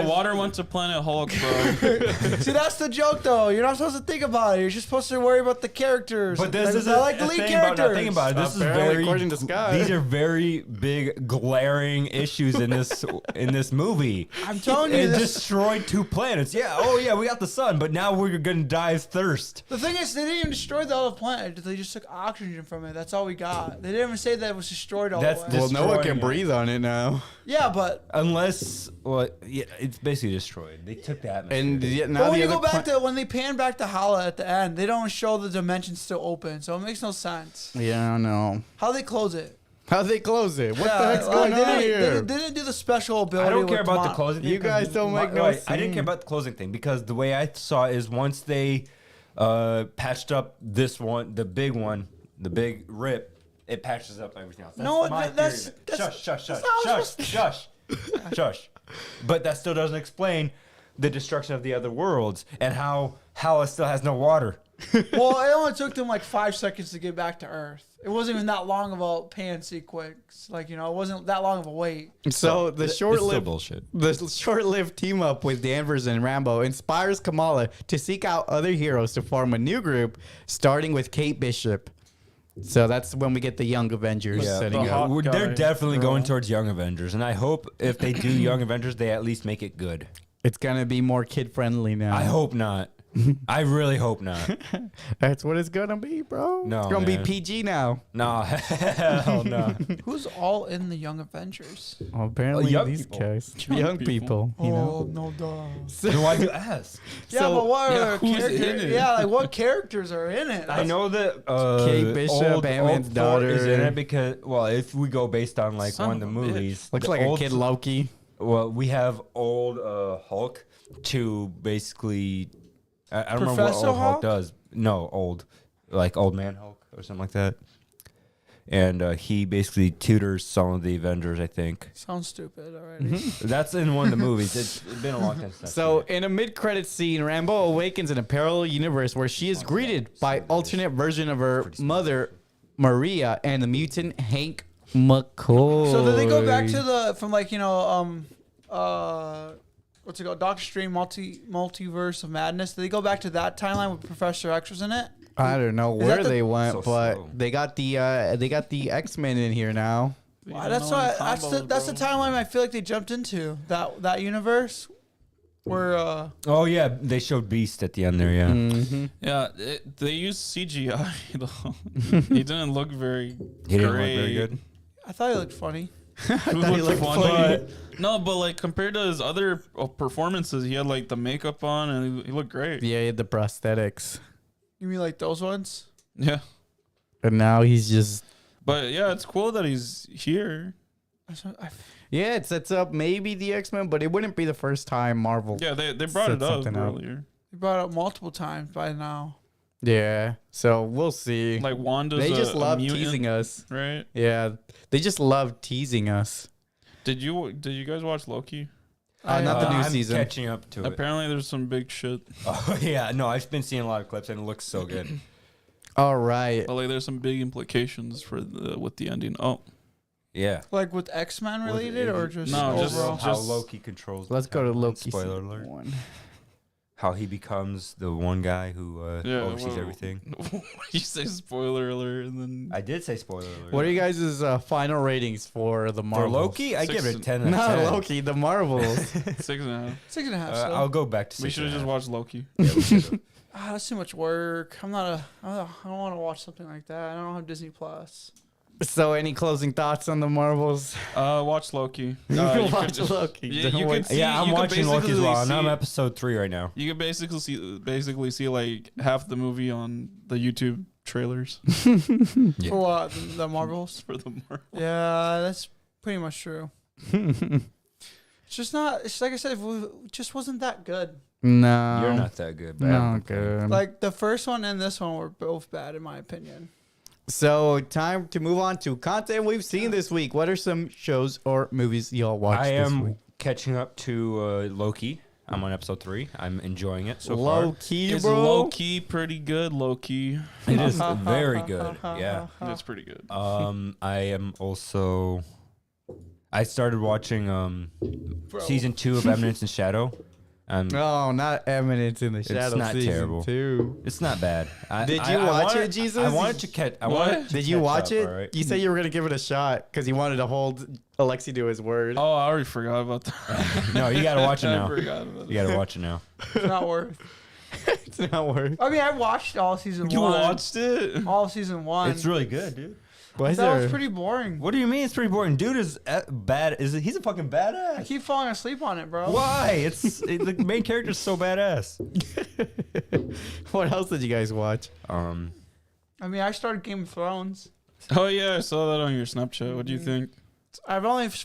[SPEAKER 1] the water went to Planet Hulk, bro.
[SPEAKER 4] See, that's the joke, though. You're not supposed to think about it. You're just supposed to worry about the characters.
[SPEAKER 3] But this
[SPEAKER 4] Like,
[SPEAKER 3] is
[SPEAKER 4] I like the lead
[SPEAKER 3] thing about not
[SPEAKER 4] characters.
[SPEAKER 3] thinking about it. This
[SPEAKER 2] Apparently,
[SPEAKER 3] is very
[SPEAKER 2] according to Scott.
[SPEAKER 3] These are very big glaring issues in this movie.
[SPEAKER 4] I'm telling you,
[SPEAKER 3] It
[SPEAKER 4] this,
[SPEAKER 3] destroyed 2 planets. Yeah. Oh yeah, we got the sun, but now we're gonna die of thirst.
[SPEAKER 4] the thing is, they didn't even destroy the other planet. They just took oxygen from it. That's all we got. They didn't even say that it was destroyed all
[SPEAKER 3] That's
[SPEAKER 4] the way.
[SPEAKER 2] Well, no one can
[SPEAKER 3] Destroying it.
[SPEAKER 2] breathe on it now.
[SPEAKER 4] Yeah, but
[SPEAKER 3] Unless, well, yeah, it's basically destroyed. They took the atmosphere.
[SPEAKER 2] And yet now
[SPEAKER 4] but when
[SPEAKER 2] the
[SPEAKER 4] you
[SPEAKER 2] other
[SPEAKER 4] go back
[SPEAKER 2] pla-
[SPEAKER 4] to when they pan back to Hala at the end, they don't show the dimensions still open, so it makes no sense.
[SPEAKER 2] Yeah, I know.
[SPEAKER 4] How they close it?
[SPEAKER 2] How'd they close it? What
[SPEAKER 4] Yeah,
[SPEAKER 2] the heck's
[SPEAKER 4] like,
[SPEAKER 2] going
[SPEAKER 4] they
[SPEAKER 2] on
[SPEAKER 4] didn't-
[SPEAKER 2] here?
[SPEAKER 4] They didn't do the special ability.
[SPEAKER 3] I don't care
[SPEAKER 4] with
[SPEAKER 3] about the
[SPEAKER 4] Mo-
[SPEAKER 3] closing thing.
[SPEAKER 2] You guys don't make no
[SPEAKER 3] I didn't
[SPEAKER 2] sense.
[SPEAKER 3] care about the closing thing because the way I saw it is once they patched up this one, the big rip, it patches up everything else. That's
[SPEAKER 4] No,
[SPEAKER 3] my
[SPEAKER 4] that's-
[SPEAKER 3] theory.
[SPEAKER 4] that's-
[SPEAKER 3] Shush.
[SPEAKER 4] that's not what
[SPEAKER 3] Shush. But that still doesn't explain the destruction of the other worlds and how Hala still has no water.
[SPEAKER 4] Well, it only took them like 5 seconds to get back to Earth. It wasn't even that long of a pan sequence. Like, it wasn't that long of a wait.
[SPEAKER 2] So the
[SPEAKER 3] It's still
[SPEAKER 2] short-lived
[SPEAKER 3] bullshit.
[SPEAKER 2] The short-lived team up with Danvers and Rambo inspires Kamala to seek out other heroes to form a new group, starting with Kate Bishop. So that's when we get the Young Avengers
[SPEAKER 3] Yeah,
[SPEAKER 2] setting
[SPEAKER 1] the
[SPEAKER 2] up.
[SPEAKER 1] hot
[SPEAKER 3] They're
[SPEAKER 1] guy
[SPEAKER 3] definitely
[SPEAKER 1] girl.
[SPEAKER 3] going towards Young Avengers, and I hope if they do Young Avengers, they at least make it good.
[SPEAKER 2] It's gonna be more kid-friendly now.
[SPEAKER 3] I hope not. I really hope not.
[SPEAKER 2] That's what it's gonna be, bro.
[SPEAKER 3] No,
[SPEAKER 2] it's gonna
[SPEAKER 3] man.
[SPEAKER 2] be PG now.
[SPEAKER 3] No, hell no.
[SPEAKER 4] Who's all in the Young Avengers?
[SPEAKER 2] Well, apparently
[SPEAKER 3] young
[SPEAKER 2] these
[SPEAKER 3] people.
[SPEAKER 2] guys,
[SPEAKER 1] Young
[SPEAKER 2] young
[SPEAKER 1] people.
[SPEAKER 2] people, you know.
[SPEAKER 4] no, duh.
[SPEAKER 3] Then why'd you ask?
[SPEAKER 4] Yeah,
[SPEAKER 2] So-
[SPEAKER 4] but what
[SPEAKER 1] yeah,
[SPEAKER 4] are
[SPEAKER 1] who's
[SPEAKER 4] characters?
[SPEAKER 1] in it?
[SPEAKER 4] Yeah, like what characters are in it?
[SPEAKER 3] I know that
[SPEAKER 2] Kate Bishop, Ant-Man's
[SPEAKER 3] old Thor is in
[SPEAKER 2] daughter.
[SPEAKER 3] it because, well, if we go based on like
[SPEAKER 1] Son
[SPEAKER 3] one of the
[SPEAKER 1] of a bitch.
[SPEAKER 3] movies,
[SPEAKER 2] Looks
[SPEAKER 3] the
[SPEAKER 2] like a
[SPEAKER 3] old-
[SPEAKER 2] kid Loki.
[SPEAKER 3] Well, we have old Hulk to basically. I don't remember what
[SPEAKER 4] Professor
[SPEAKER 3] old Hulk
[SPEAKER 4] Hulk?
[SPEAKER 3] does. No, like old man Hulk or something like that. And he basically tutors some of the Avengers, I think.
[SPEAKER 4] Sounds stupid already.
[SPEAKER 3] That's in one of the movies. It's been a long time since I've
[SPEAKER 2] So,
[SPEAKER 3] seen it.
[SPEAKER 2] in a mid-credit scene, Rambo awakens in a parallel universe where she is greeted by alternate version of her mother, Maria, and the mutant Hank McCoy.
[SPEAKER 4] So did they go back to the from like what's it called, Doctor Strange multiverse of madness? Did they go back to that timeline with Professor X was in it?
[SPEAKER 2] I don't know
[SPEAKER 4] Is
[SPEAKER 2] where
[SPEAKER 4] that the-
[SPEAKER 2] they went,
[SPEAKER 3] So
[SPEAKER 2] but
[SPEAKER 3] slow.
[SPEAKER 2] they got the X-Men in here now.
[SPEAKER 4] Wow, that's the timeline I feel like they jumped into that universe where
[SPEAKER 3] Oh yeah, they showed Beast at the end there. Yeah.
[SPEAKER 2] Mm-hmm.
[SPEAKER 1] Yeah, they used CGI though. He didn't look very.
[SPEAKER 3] He didn't look very good.
[SPEAKER 4] I thought he looked funny.
[SPEAKER 1] He looked funny. No, but like compared to his other performances, he had like the makeup on and he looked great.
[SPEAKER 2] Yeah, he had the prosthetics,
[SPEAKER 4] You mean like those ones?
[SPEAKER 1] Yeah,
[SPEAKER 2] and now he's just
[SPEAKER 1] but yeah, it's cool that he's here.
[SPEAKER 2] yeah. It sets up maybe the X-Men, but it wouldn't be the first time Marvel.
[SPEAKER 1] Yeah, they brought
[SPEAKER 2] Set
[SPEAKER 1] it up
[SPEAKER 2] something up.
[SPEAKER 1] earlier.
[SPEAKER 4] He brought it up multiple times by now.
[SPEAKER 2] Yeah, so we'll see.
[SPEAKER 1] Like Wanda's
[SPEAKER 2] They just
[SPEAKER 1] a
[SPEAKER 2] love
[SPEAKER 1] mutant,
[SPEAKER 2] teasing us.
[SPEAKER 1] right?
[SPEAKER 2] Yeah, they just love teasing us.
[SPEAKER 1] Did you guys watch Loki?
[SPEAKER 2] Not the new
[SPEAKER 3] I'm
[SPEAKER 2] season.
[SPEAKER 3] catching up to it.
[SPEAKER 1] Apparently, there's some big shit.
[SPEAKER 3] Oh yeah, no, I've been seeing a lot of clips and it looks so good.
[SPEAKER 2] All right.
[SPEAKER 1] But like, there's some big implications with the ending. Oh,
[SPEAKER 3] Yeah.
[SPEAKER 4] Like with X-Men related or just
[SPEAKER 1] No, just-
[SPEAKER 4] overall?
[SPEAKER 3] how
[SPEAKER 1] just-
[SPEAKER 3] Loki controls.
[SPEAKER 2] Let's go to Loki.
[SPEAKER 3] Spoiler
[SPEAKER 2] season
[SPEAKER 3] alert.
[SPEAKER 2] 1.
[SPEAKER 3] How he becomes the one guy who oversees
[SPEAKER 1] well,
[SPEAKER 3] everything.
[SPEAKER 1] you say spoiler alert, and then
[SPEAKER 3] I did say spoiler alert.
[SPEAKER 2] What are you guys' final ratings for the
[SPEAKER 3] for
[SPEAKER 2] Marvels?
[SPEAKER 3] Loki? I give it a 10 out of
[SPEAKER 2] Not
[SPEAKER 3] 10.
[SPEAKER 2] Loki, the Marvels.
[SPEAKER 1] 6.5.
[SPEAKER 4] 6.5.
[SPEAKER 3] I'll go back to 6.
[SPEAKER 1] We should have just watched Loki.
[SPEAKER 3] Yeah, we should've.
[SPEAKER 4] That's too much work. I don't want to watch something like that. I don't have Disney Plus.
[SPEAKER 2] So, any closing thoughts on the Marvels?
[SPEAKER 1] Watch Loki.
[SPEAKER 2] You
[SPEAKER 1] You could
[SPEAKER 2] watch
[SPEAKER 1] just-
[SPEAKER 2] Loki.
[SPEAKER 1] Yeah,
[SPEAKER 2] Don't
[SPEAKER 1] you
[SPEAKER 2] wait.
[SPEAKER 1] could see,
[SPEAKER 3] Yeah, I'm
[SPEAKER 1] you could
[SPEAKER 3] watching Loki as
[SPEAKER 1] basically
[SPEAKER 3] well. And I'm
[SPEAKER 1] see-
[SPEAKER 3] episode 3 right now.
[SPEAKER 1] You could basically see like half the movie on the YouTube trailers
[SPEAKER 3] Yeah.
[SPEAKER 4] For what? The Marvels?
[SPEAKER 1] for the Marvel.
[SPEAKER 4] Yeah, that's pretty much true. It's just not. It's like I said, it just wasn't that good.
[SPEAKER 2] No.
[SPEAKER 3] You're not that good. but I
[SPEAKER 2] No,
[SPEAKER 3] don't think-
[SPEAKER 2] good.
[SPEAKER 4] Like the first one and this one were both bad in my opinion.
[SPEAKER 2] So, time to move on to content we've seen this week. What are some shows or movies y'all watched
[SPEAKER 3] I
[SPEAKER 2] this
[SPEAKER 3] am
[SPEAKER 2] week?
[SPEAKER 3] catching up to Loki. I'm on episode 3. I'm enjoying it so
[SPEAKER 2] Low
[SPEAKER 3] far.
[SPEAKER 2] key,
[SPEAKER 1] Is
[SPEAKER 2] bro.
[SPEAKER 1] low key pretty good? Low key,
[SPEAKER 3] It is very good. Yeah.
[SPEAKER 1] it's pretty good.
[SPEAKER 3] I am also. I started watching season 2 of Eminence and Shadow.
[SPEAKER 2] No, not Eminence in the Shadow.
[SPEAKER 3] not
[SPEAKER 2] season
[SPEAKER 3] terrible.
[SPEAKER 2] 2.
[SPEAKER 3] It's not bad.
[SPEAKER 2] Did you watch it, Jesus?
[SPEAKER 3] I wanted to catch. I
[SPEAKER 1] What?
[SPEAKER 3] wanted to
[SPEAKER 2] Did you
[SPEAKER 3] catch
[SPEAKER 2] watch
[SPEAKER 3] up,
[SPEAKER 2] it?
[SPEAKER 3] all right?
[SPEAKER 2] You said you were gonna give it a shot because you wanted to hold Alexi to his word.
[SPEAKER 1] Oh, I already forgot about that.
[SPEAKER 3] No, you gotta watch it
[SPEAKER 1] I
[SPEAKER 3] now.
[SPEAKER 1] forgot about
[SPEAKER 3] You gotta watch it now.
[SPEAKER 4] It's not worth.
[SPEAKER 2] It's not worth.
[SPEAKER 4] I mean, I watched all season
[SPEAKER 1] You
[SPEAKER 4] one.
[SPEAKER 1] watched it?
[SPEAKER 4] All season one.
[SPEAKER 3] It's really good, dude.
[SPEAKER 2] Why is
[SPEAKER 4] That was
[SPEAKER 2] there?
[SPEAKER 4] pretty boring.
[SPEAKER 3] What do you mean? It's pretty boring. Dude is bad. He's a fucking
[SPEAKER 4] I
[SPEAKER 3] badass.
[SPEAKER 4] keep falling asleep on it, bro.
[SPEAKER 3] Why? The main character's so badass.
[SPEAKER 2] What else did you guys watch?
[SPEAKER 4] I mean, I started Game of Thrones.
[SPEAKER 1] Oh yeah, I saw that on your Snapchat. What do you think?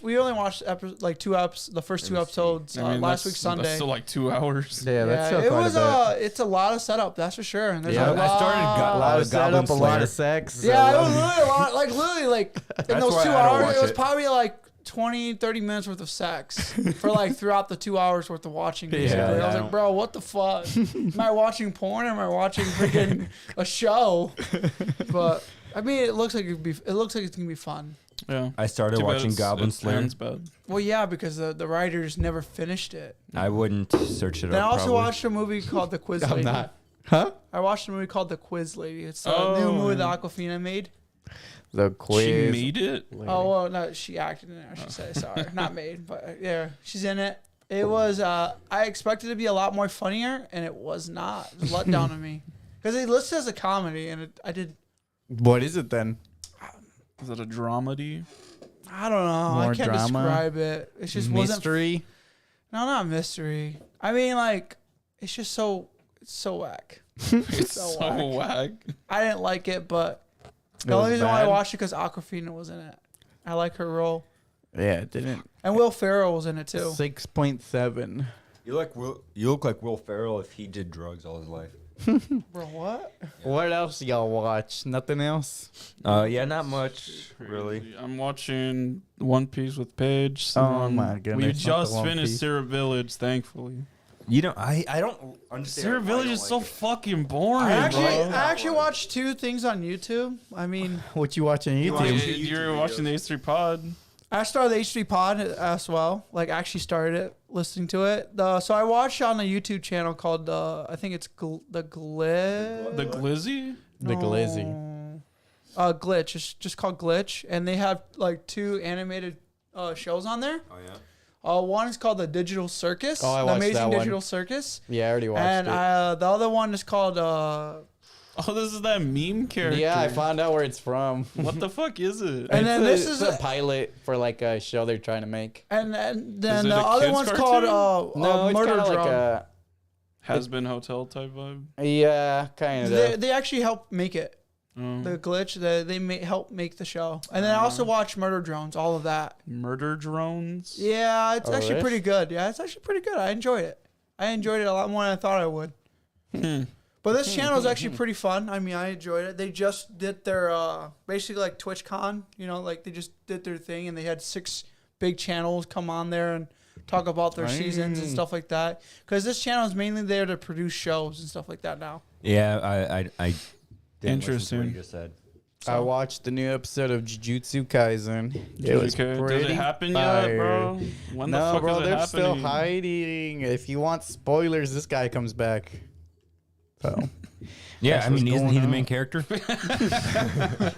[SPEAKER 4] We only watched the first two episodes
[SPEAKER 1] I mean,
[SPEAKER 4] last
[SPEAKER 1] that's-
[SPEAKER 4] week Sunday.
[SPEAKER 1] That's still like 2 hours.
[SPEAKER 2] Yeah,
[SPEAKER 4] it was it's a lot of setup, that's for sure. And there's
[SPEAKER 2] Yeah,
[SPEAKER 4] a lot,
[SPEAKER 3] I started
[SPEAKER 2] A lot of
[SPEAKER 3] Goblin
[SPEAKER 2] setup, a lot
[SPEAKER 3] Slayer.
[SPEAKER 2] of sex.
[SPEAKER 4] Yeah, it was literally a lot. Like literally, in
[SPEAKER 3] That's
[SPEAKER 4] those
[SPEAKER 3] why
[SPEAKER 4] 2
[SPEAKER 3] I don't
[SPEAKER 4] hours,
[SPEAKER 3] watch
[SPEAKER 4] it was
[SPEAKER 3] it.
[SPEAKER 4] probably like 20, 30 minutes worth of sex for like throughout the 2 hours worth of watching. Basically.
[SPEAKER 2] Yeah,
[SPEAKER 4] I was
[SPEAKER 3] I
[SPEAKER 4] like, bro, what the fuck? Am I watching porn or am I watching freaking a show? But I mean, it looks like it's gonna be fun.
[SPEAKER 1] Yeah.
[SPEAKER 3] I started
[SPEAKER 1] Too bad
[SPEAKER 3] watching Goblin
[SPEAKER 1] it
[SPEAKER 3] Slayer.
[SPEAKER 1] ends bad.
[SPEAKER 4] Well, yeah, because the writers never finished it.
[SPEAKER 3] I wouldn't search it
[SPEAKER 4] Then I
[SPEAKER 3] up.
[SPEAKER 4] also
[SPEAKER 3] probably.
[SPEAKER 4] watched a movie called The Quiz
[SPEAKER 2] I'm
[SPEAKER 4] Lady.
[SPEAKER 2] not. Huh?
[SPEAKER 4] I watched a movie called The Quiz Lady. It's a
[SPEAKER 1] Oh.
[SPEAKER 4] new movie that Aquafina made.
[SPEAKER 2] The quiz.
[SPEAKER 1] She made it.
[SPEAKER 4] Oh, well, no, she acted in it, I should say. Sorry. Not made, but yeah, she's in it. It was, I expected it to be a lot more funnier, and it was not. It was a letdown on me. Because it listed as a comedy, and I did,
[SPEAKER 2] What is it then?
[SPEAKER 1] Is it a dramedy?
[SPEAKER 4] I don't know.
[SPEAKER 2] More
[SPEAKER 4] I can't
[SPEAKER 2] drama?
[SPEAKER 4] describe it. It just wasn't.
[SPEAKER 2] Mystery.
[SPEAKER 4] No, not mystery. I mean, like, it's just it's so whack.
[SPEAKER 1] It's
[SPEAKER 4] so
[SPEAKER 1] so whack.
[SPEAKER 4] I didn't like it, but
[SPEAKER 2] It
[SPEAKER 4] the only
[SPEAKER 2] was
[SPEAKER 4] reason why I
[SPEAKER 2] bad?
[SPEAKER 4] watched it because Aquafina was in it. I like her role.
[SPEAKER 2] Yeah, it didn't.
[SPEAKER 4] And Will Ferrell was in it too.
[SPEAKER 2] 6.7.
[SPEAKER 3] You look like Will Ferrell if he did drugs all his life.
[SPEAKER 4] Bro, what?
[SPEAKER 2] What else y'all watch? Nothing else?
[SPEAKER 3] Yeah, not much really.
[SPEAKER 1] Crazy. I'm watching One Piece with Paige.
[SPEAKER 2] Oh my goodness,
[SPEAKER 1] We
[SPEAKER 2] not the
[SPEAKER 1] just
[SPEAKER 2] One
[SPEAKER 1] finished
[SPEAKER 2] Piece.
[SPEAKER 1] Sarah Village, thankfully.
[SPEAKER 3] You know, I don't understand.
[SPEAKER 1] Sarah
[SPEAKER 3] why
[SPEAKER 1] Village
[SPEAKER 3] you
[SPEAKER 1] is
[SPEAKER 3] don't
[SPEAKER 1] so
[SPEAKER 3] like it.
[SPEAKER 1] fucking boring,
[SPEAKER 4] I
[SPEAKER 1] bro.
[SPEAKER 4] actually watched 2 things on YouTube. I mean,
[SPEAKER 2] What you watching on
[SPEAKER 3] You watch
[SPEAKER 2] YouTube?
[SPEAKER 3] it?
[SPEAKER 1] You're watching the H3 Pod.
[SPEAKER 4] I started the H3 Pod as well. Like, actually started it, listening to it. So I watched on a YouTube channel called, I think it's
[SPEAKER 1] The Glizzy?
[SPEAKER 2] The Glizzy.
[SPEAKER 4] Glitch. It's just called Glitch. And they have, like, 2 animated shows on there.
[SPEAKER 3] Oh yeah.
[SPEAKER 4] One is called The Digital Circus.
[SPEAKER 2] Oh, I
[SPEAKER 4] The
[SPEAKER 2] watched
[SPEAKER 4] Amazing
[SPEAKER 2] that one.
[SPEAKER 4] Digital Circus.
[SPEAKER 2] Yeah, I already watched
[SPEAKER 4] And
[SPEAKER 2] it.
[SPEAKER 4] the other one is called,
[SPEAKER 1] Oh, this is that meme character.
[SPEAKER 2] Yeah, I found out where it's from.
[SPEAKER 1] What the fuck is it?
[SPEAKER 4] And then
[SPEAKER 2] It's
[SPEAKER 4] this is
[SPEAKER 2] a pilot for like a show they're trying to make.
[SPEAKER 4] and then
[SPEAKER 1] it
[SPEAKER 4] the
[SPEAKER 1] a
[SPEAKER 4] other
[SPEAKER 1] kid's
[SPEAKER 4] one's
[SPEAKER 1] cartoon?
[SPEAKER 4] called
[SPEAKER 2] No, it's
[SPEAKER 4] Murder
[SPEAKER 2] kind of
[SPEAKER 4] Drum.
[SPEAKER 2] like a
[SPEAKER 1] Has Been Hotel type vibe.
[SPEAKER 2] yeah, kind
[SPEAKER 4] they,
[SPEAKER 2] of.
[SPEAKER 4] they actually helped make it.
[SPEAKER 1] Oh.
[SPEAKER 4] The Glitch, they help make the show. And then I also watch Murder Drones, all of that.
[SPEAKER 1] Murder drones.
[SPEAKER 4] Yeah, it's
[SPEAKER 2] Oh,
[SPEAKER 4] actually
[SPEAKER 2] really?
[SPEAKER 4] pretty good. Yeah, it's actually pretty good. I enjoyed it. I enjoyed it a lot more than I thought I would. But this channel is actually pretty fun. I mean, I enjoyed it. They just did their basically like TwitchCon, like they just did their thing and they had 6 big channels come on there and talk about their seasons and stuff like that. Because this channel is mainly there to produce shows and stuff like that now.
[SPEAKER 3] Yeah, I didn't listen to what
[SPEAKER 1] Interesting.
[SPEAKER 3] you just said.
[SPEAKER 2] I watched the new episode of Jujutsu Kaisen. It was
[SPEAKER 1] Okay,
[SPEAKER 2] pretty
[SPEAKER 1] does it happen
[SPEAKER 2] fire.
[SPEAKER 1] yet, bro? When the
[SPEAKER 2] No,
[SPEAKER 1] fuck
[SPEAKER 2] bro,
[SPEAKER 1] is it
[SPEAKER 2] they're
[SPEAKER 1] happening?
[SPEAKER 2] still hiding. If you want spoilers, this guy comes back. So,
[SPEAKER 3] Yeah,
[SPEAKER 2] That's
[SPEAKER 3] I mean,
[SPEAKER 2] what's
[SPEAKER 3] isn't
[SPEAKER 2] going
[SPEAKER 3] he the
[SPEAKER 2] on.
[SPEAKER 3] main character?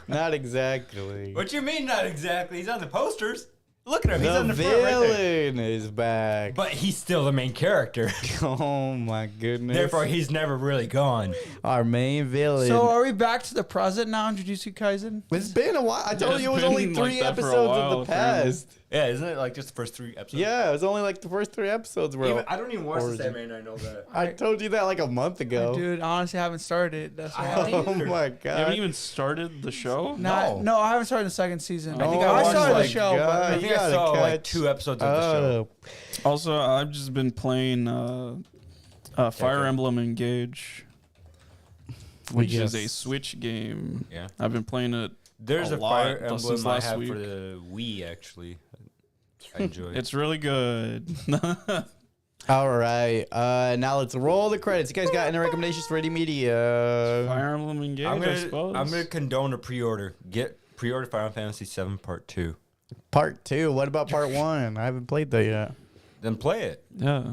[SPEAKER 2] not exactly.
[SPEAKER 3] What you mean, not exactly? He's on the posters. Look at him. He's
[SPEAKER 2] The
[SPEAKER 3] on the front right there.
[SPEAKER 2] villain is back.
[SPEAKER 3] But he's still the main character.
[SPEAKER 2] Oh my goodness.
[SPEAKER 3] Therefore, he's never really gone.
[SPEAKER 2] Our main villain.
[SPEAKER 4] So are we back to the present now in Jujutsu Kaisen?
[SPEAKER 2] it's been a while. I told
[SPEAKER 1] it's
[SPEAKER 2] you it was only
[SPEAKER 1] been like
[SPEAKER 2] 3
[SPEAKER 1] that for a
[SPEAKER 2] episodes
[SPEAKER 1] while,
[SPEAKER 2] of the
[SPEAKER 1] apparently.
[SPEAKER 2] past.
[SPEAKER 3] Yeah, isn't it like just the first 3 episodes?
[SPEAKER 2] Yeah, it was only like the first 3 episodes, bro.
[SPEAKER 3] I don't even watch this
[SPEAKER 2] Origin.
[SPEAKER 3] anime, and I know that.
[SPEAKER 2] I told you that like a month ago.
[SPEAKER 4] Dude, honestly, I haven't started it. That's why.
[SPEAKER 2] Oh my
[SPEAKER 1] You haven't
[SPEAKER 2] god.
[SPEAKER 1] even started the show?
[SPEAKER 4] No, I haven't started the second season.
[SPEAKER 1] I think
[SPEAKER 2] Oh
[SPEAKER 1] I watched,
[SPEAKER 4] started
[SPEAKER 1] like,
[SPEAKER 4] the show,
[SPEAKER 2] God.
[SPEAKER 4] but
[SPEAKER 3] I
[SPEAKER 2] You
[SPEAKER 3] think I
[SPEAKER 2] gotta
[SPEAKER 3] saw like
[SPEAKER 2] catch
[SPEAKER 3] 2 episodes of the show.
[SPEAKER 1] Also, I've just been playing Fire
[SPEAKER 3] Okay.
[SPEAKER 1] Emblem Engage, which is a
[SPEAKER 2] Yes.
[SPEAKER 1] Switch game.
[SPEAKER 3] Yeah.
[SPEAKER 1] I've been playing it.
[SPEAKER 3] There's
[SPEAKER 1] A
[SPEAKER 3] a,
[SPEAKER 1] lot
[SPEAKER 3] Fire
[SPEAKER 1] since
[SPEAKER 3] Emblem I
[SPEAKER 1] last
[SPEAKER 3] have
[SPEAKER 1] week.
[SPEAKER 3] for the Wii, actually. I enjoy it.
[SPEAKER 1] It's really good.
[SPEAKER 2] All right. Now let's roll the credits. You guys got any recommendations for any media?
[SPEAKER 1] Fire Emblem Engage,
[SPEAKER 3] I'm
[SPEAKER 1] I
[SPEAKER 3] gonna,
[SPEAKER 1] suppose.
[SPEAKER 3] I'm gonna condone a pre-order. Get pre-order Final Fantasy VII Part 2.
[SPEAKER 2] Part 2. What about part 1? I haven't played that yet.
[SPEAKER 3] Then play it.
[SPEAKER 1] Yeah.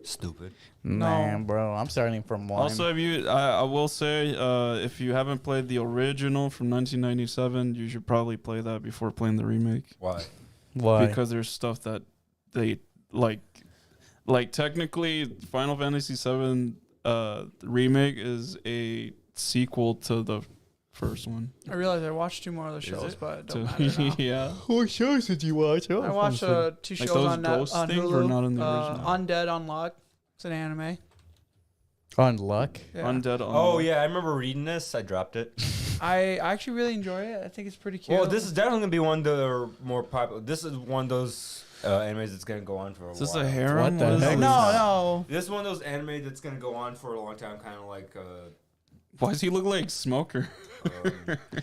[SPEAKER 3] Stupid.
[SPEAKER 2] Man, bro. I'm starting from 1.
[SPEAKER 1] Also, if you, I will say, if you haven't played the original from 1997, you should probably play that before playing the remake.
[SPEAKER 3] Why?
[SPEAKER 2] why?
[SPEAKER 1] Because there's stuff that they like technically Final Fantasy VII remake is a sequel to the first one.
[SPEAKER 4] I realized I watched 2 more other shows,
[SPEAKER 3] it?
[SPEAKER 4] but it
[SPEAKER 1] To-
[SPEAKER 4] don't matter now.
[SPEAKER 1] yeah.
[SPEAKER 2] What shows did you watch?
[SPEAKER 4] I watched 2
[SPEAKER 1] Like
[SPEAKER 4] shows
[SPEAKER 1] those
[SPEAKER 4] on,
[SPEAKER 1] ghost
[SPEAKER 4] on
[SPEAKER 1] things
[SPEAKER 4] Hulu.
[SPEAKER 1] were not in the original.
[SPEAKER 4] Undead Unlock. It's an anime.
[SPEAKER 2] On Luck.
[SPEAKER 4] Yeah.
[SPEAKER 1] Undead.
[SPEAKER 3] Oh yeah, I remember reading this. I dropped it.
[SPEAKER 4] I actually really enjoy it. I think it's pretty cute.
[SPEAKER 3] Well, this is definitely gonna be one of the more popular. This is one of those animes that's gonna go on for a
[SPEAKER 1] Is this
[SPEAKER 3] while.
[SPEAKER 1] a harem?
[SPEAKER 2] What the
[SPEAKER 1] What is
[SPEAKER 2] heck?
[SPEAKER 1] this?
[SPEAKER 4] no.
[SPEAKER 3] This is one of those anime that's gonna go on for a long time, kind of like.
[SPEAKER 1] Why does he look like Smoker?
[SPEAKER 3] Um,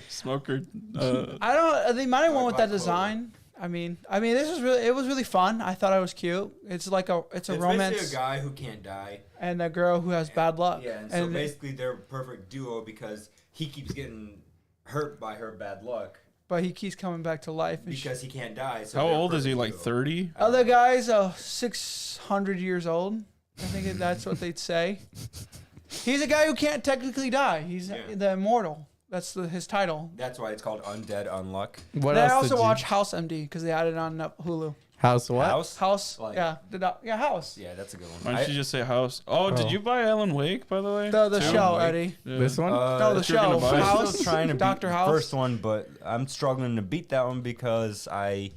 [SPEAKER 1] Smoker.
[SPEAKER 4] I don't. They might have went with that
[SPEAKER 3] Black Clover.
[SPEAKER 4] design. I mean, this was really. It was really fun. I thought it was cute. It's like it's a
[SPEAKER 3] it's
[SPEAKER 4] romance
[SPEAKER 3] basically a guy who can't die.
[SPEAKER 4] and a girl who has bad luck.
[SPEAKER 3] Yeah, and so basically they're a perfect duo because he keeps getting hurt by her bad luck
[SPEAKER 4] but he keeps coming back to life. And
[SPEAKER 3] because he can't die. So
[SPEAKER 1] How
[SPEAKER 3] they're a
[SPEAKER 1] old is he?
[SPEAKER 3] perfect
[SPEAKER 1] Like
[SPEAKER 3] duo.
[SPEAKER 1] 30?
[SPEAKER 4] other guy's 600 years old. I think that's what they'd say. He's a guy who can't technically die. He's
[SPEAKER 3] Yeah.
[SPEAKER 4] the immortal. That's his title.
[SPEAKER 3] That's why it's called Undead Unluck.
[SPEAKER 2] What
[SPEAKER 4] Then I
[SPEAKER 2] else
[SPEAKER 4] also
[SPEAKER 2] did you-
[SPEAKER 4] watch House MD because they added it on Hulu.
[SPEAKER 2] House what?
[SPEAKER 3] House.
[SPEAKER 4] House,
[SPEAKER 3] Like-
[SPEAKER 4] House.
[SPEAKER 3] Yeah, that's a good one.
[SPEAKER 1] Why don't you just say House? Oh, did
[SPEAKER 2] Oh.
[SPEAKER 1] you buy Alan Wake, by the way?
[SPEAKER 4] The
[SPEAKER 1] Too?
[SPEAKER 4] show,
[SPEAKER 3] Wake.
[SPEAKER 4] Eddie.
[SPEAKER 1] Yeah.
[SPEAKER 2] This one?
[SPEAKER 4] No, the
[SPEAKER 1] that you're gonna
[SPEAKER 4] show.
[SPEAKER 1] buy.
[SPEAKER 3] I'm
[SPEAKER 4] House,
[SPEAKER 3] still trying to
[SPEAKER 4] Dr.
[SPEAKER 3] beat
[SPEAKER 4] House.
[SPEAKER 3] the first one, but I'm struggling to beat that one because right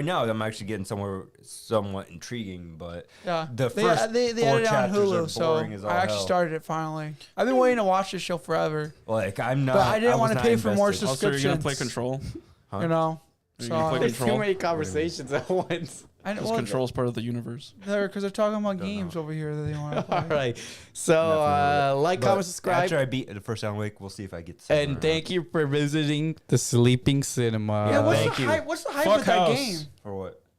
[SPEAKER 3] now I'm actually getting somewhat intriguing, but
[SPEAKER 4] Yeah,
[SPEAKER 3] the
[SPEAKER 4] they
[SPEAKER 3] first
[SPEAKER 4] they
[SPEAKER 3] 4
[SPEAKER 4] added it on
[SPEAKER 3] chapters are
[SPEAKER 4] Hulu, so
[SPEAKER 3] boring as all
[SPEAKER 4] I actually
[SPEAKER 3] hell.
[SPEAKER 4] started it finally. I've been waiting to watch this show forever,
[SPEAKER 3] like I'm not.
[SPEAKER 4] but I didn't
[SPEAKER 3] was
[SPEAKER 4] want to
[SPEAKER 3] not
[SPEAKER 4] pay for more
[SPEAKER 3] invested.
[SPEAKER 1] Also, you're
[SPEAKER 4] subscriptions.
[SPEAKER 1] gonna play Control.
[SPEAKER 3] Huh?
[SPEAKER 4] You know,
[SPEAKER 1] You
[SPEAKER 4] So
[SPEAKER 1] can play
[SPEAKER 2] There's too
[SPEAKER 1] Control.
[SPEAKER 2] many conversations at once.
[SPEAKER 4] I know
[SPEAKER 1] Because Control's part of the universe.
[SPEAKER 4] because they're talking about
[SPEAKER 3] Don't
[SPEAKER 4] games
[SPEAKER 3] know.
[SPEAKER 4] over here that they want to play.
[SPEAKER 2] All right. So
[SPEAKER 3] Definitely.
[SPEAKER 2] like,
[SPEAKER 3] But
[SPEAKER 2] comment, subscribe.
[SPEAKER 3] After I beat the first Alan Wake, we'll see if I get.
[SPEAKER 2] And thank you for visiting the Sleeping Cinema.
[SPEAKER 4] Yeah, what's
[SPEAKER 2] Thank
[SPEAKER 4] the
[SPEAKER 2] you.
[SPEAKER 4] hype? What's the hype
[SPEAKER 1] Fuck
[SPEAKER 4] with that
[SPEAKER 1] House.
[SPEAKER 4] game?
[SPEAKER 3] For what?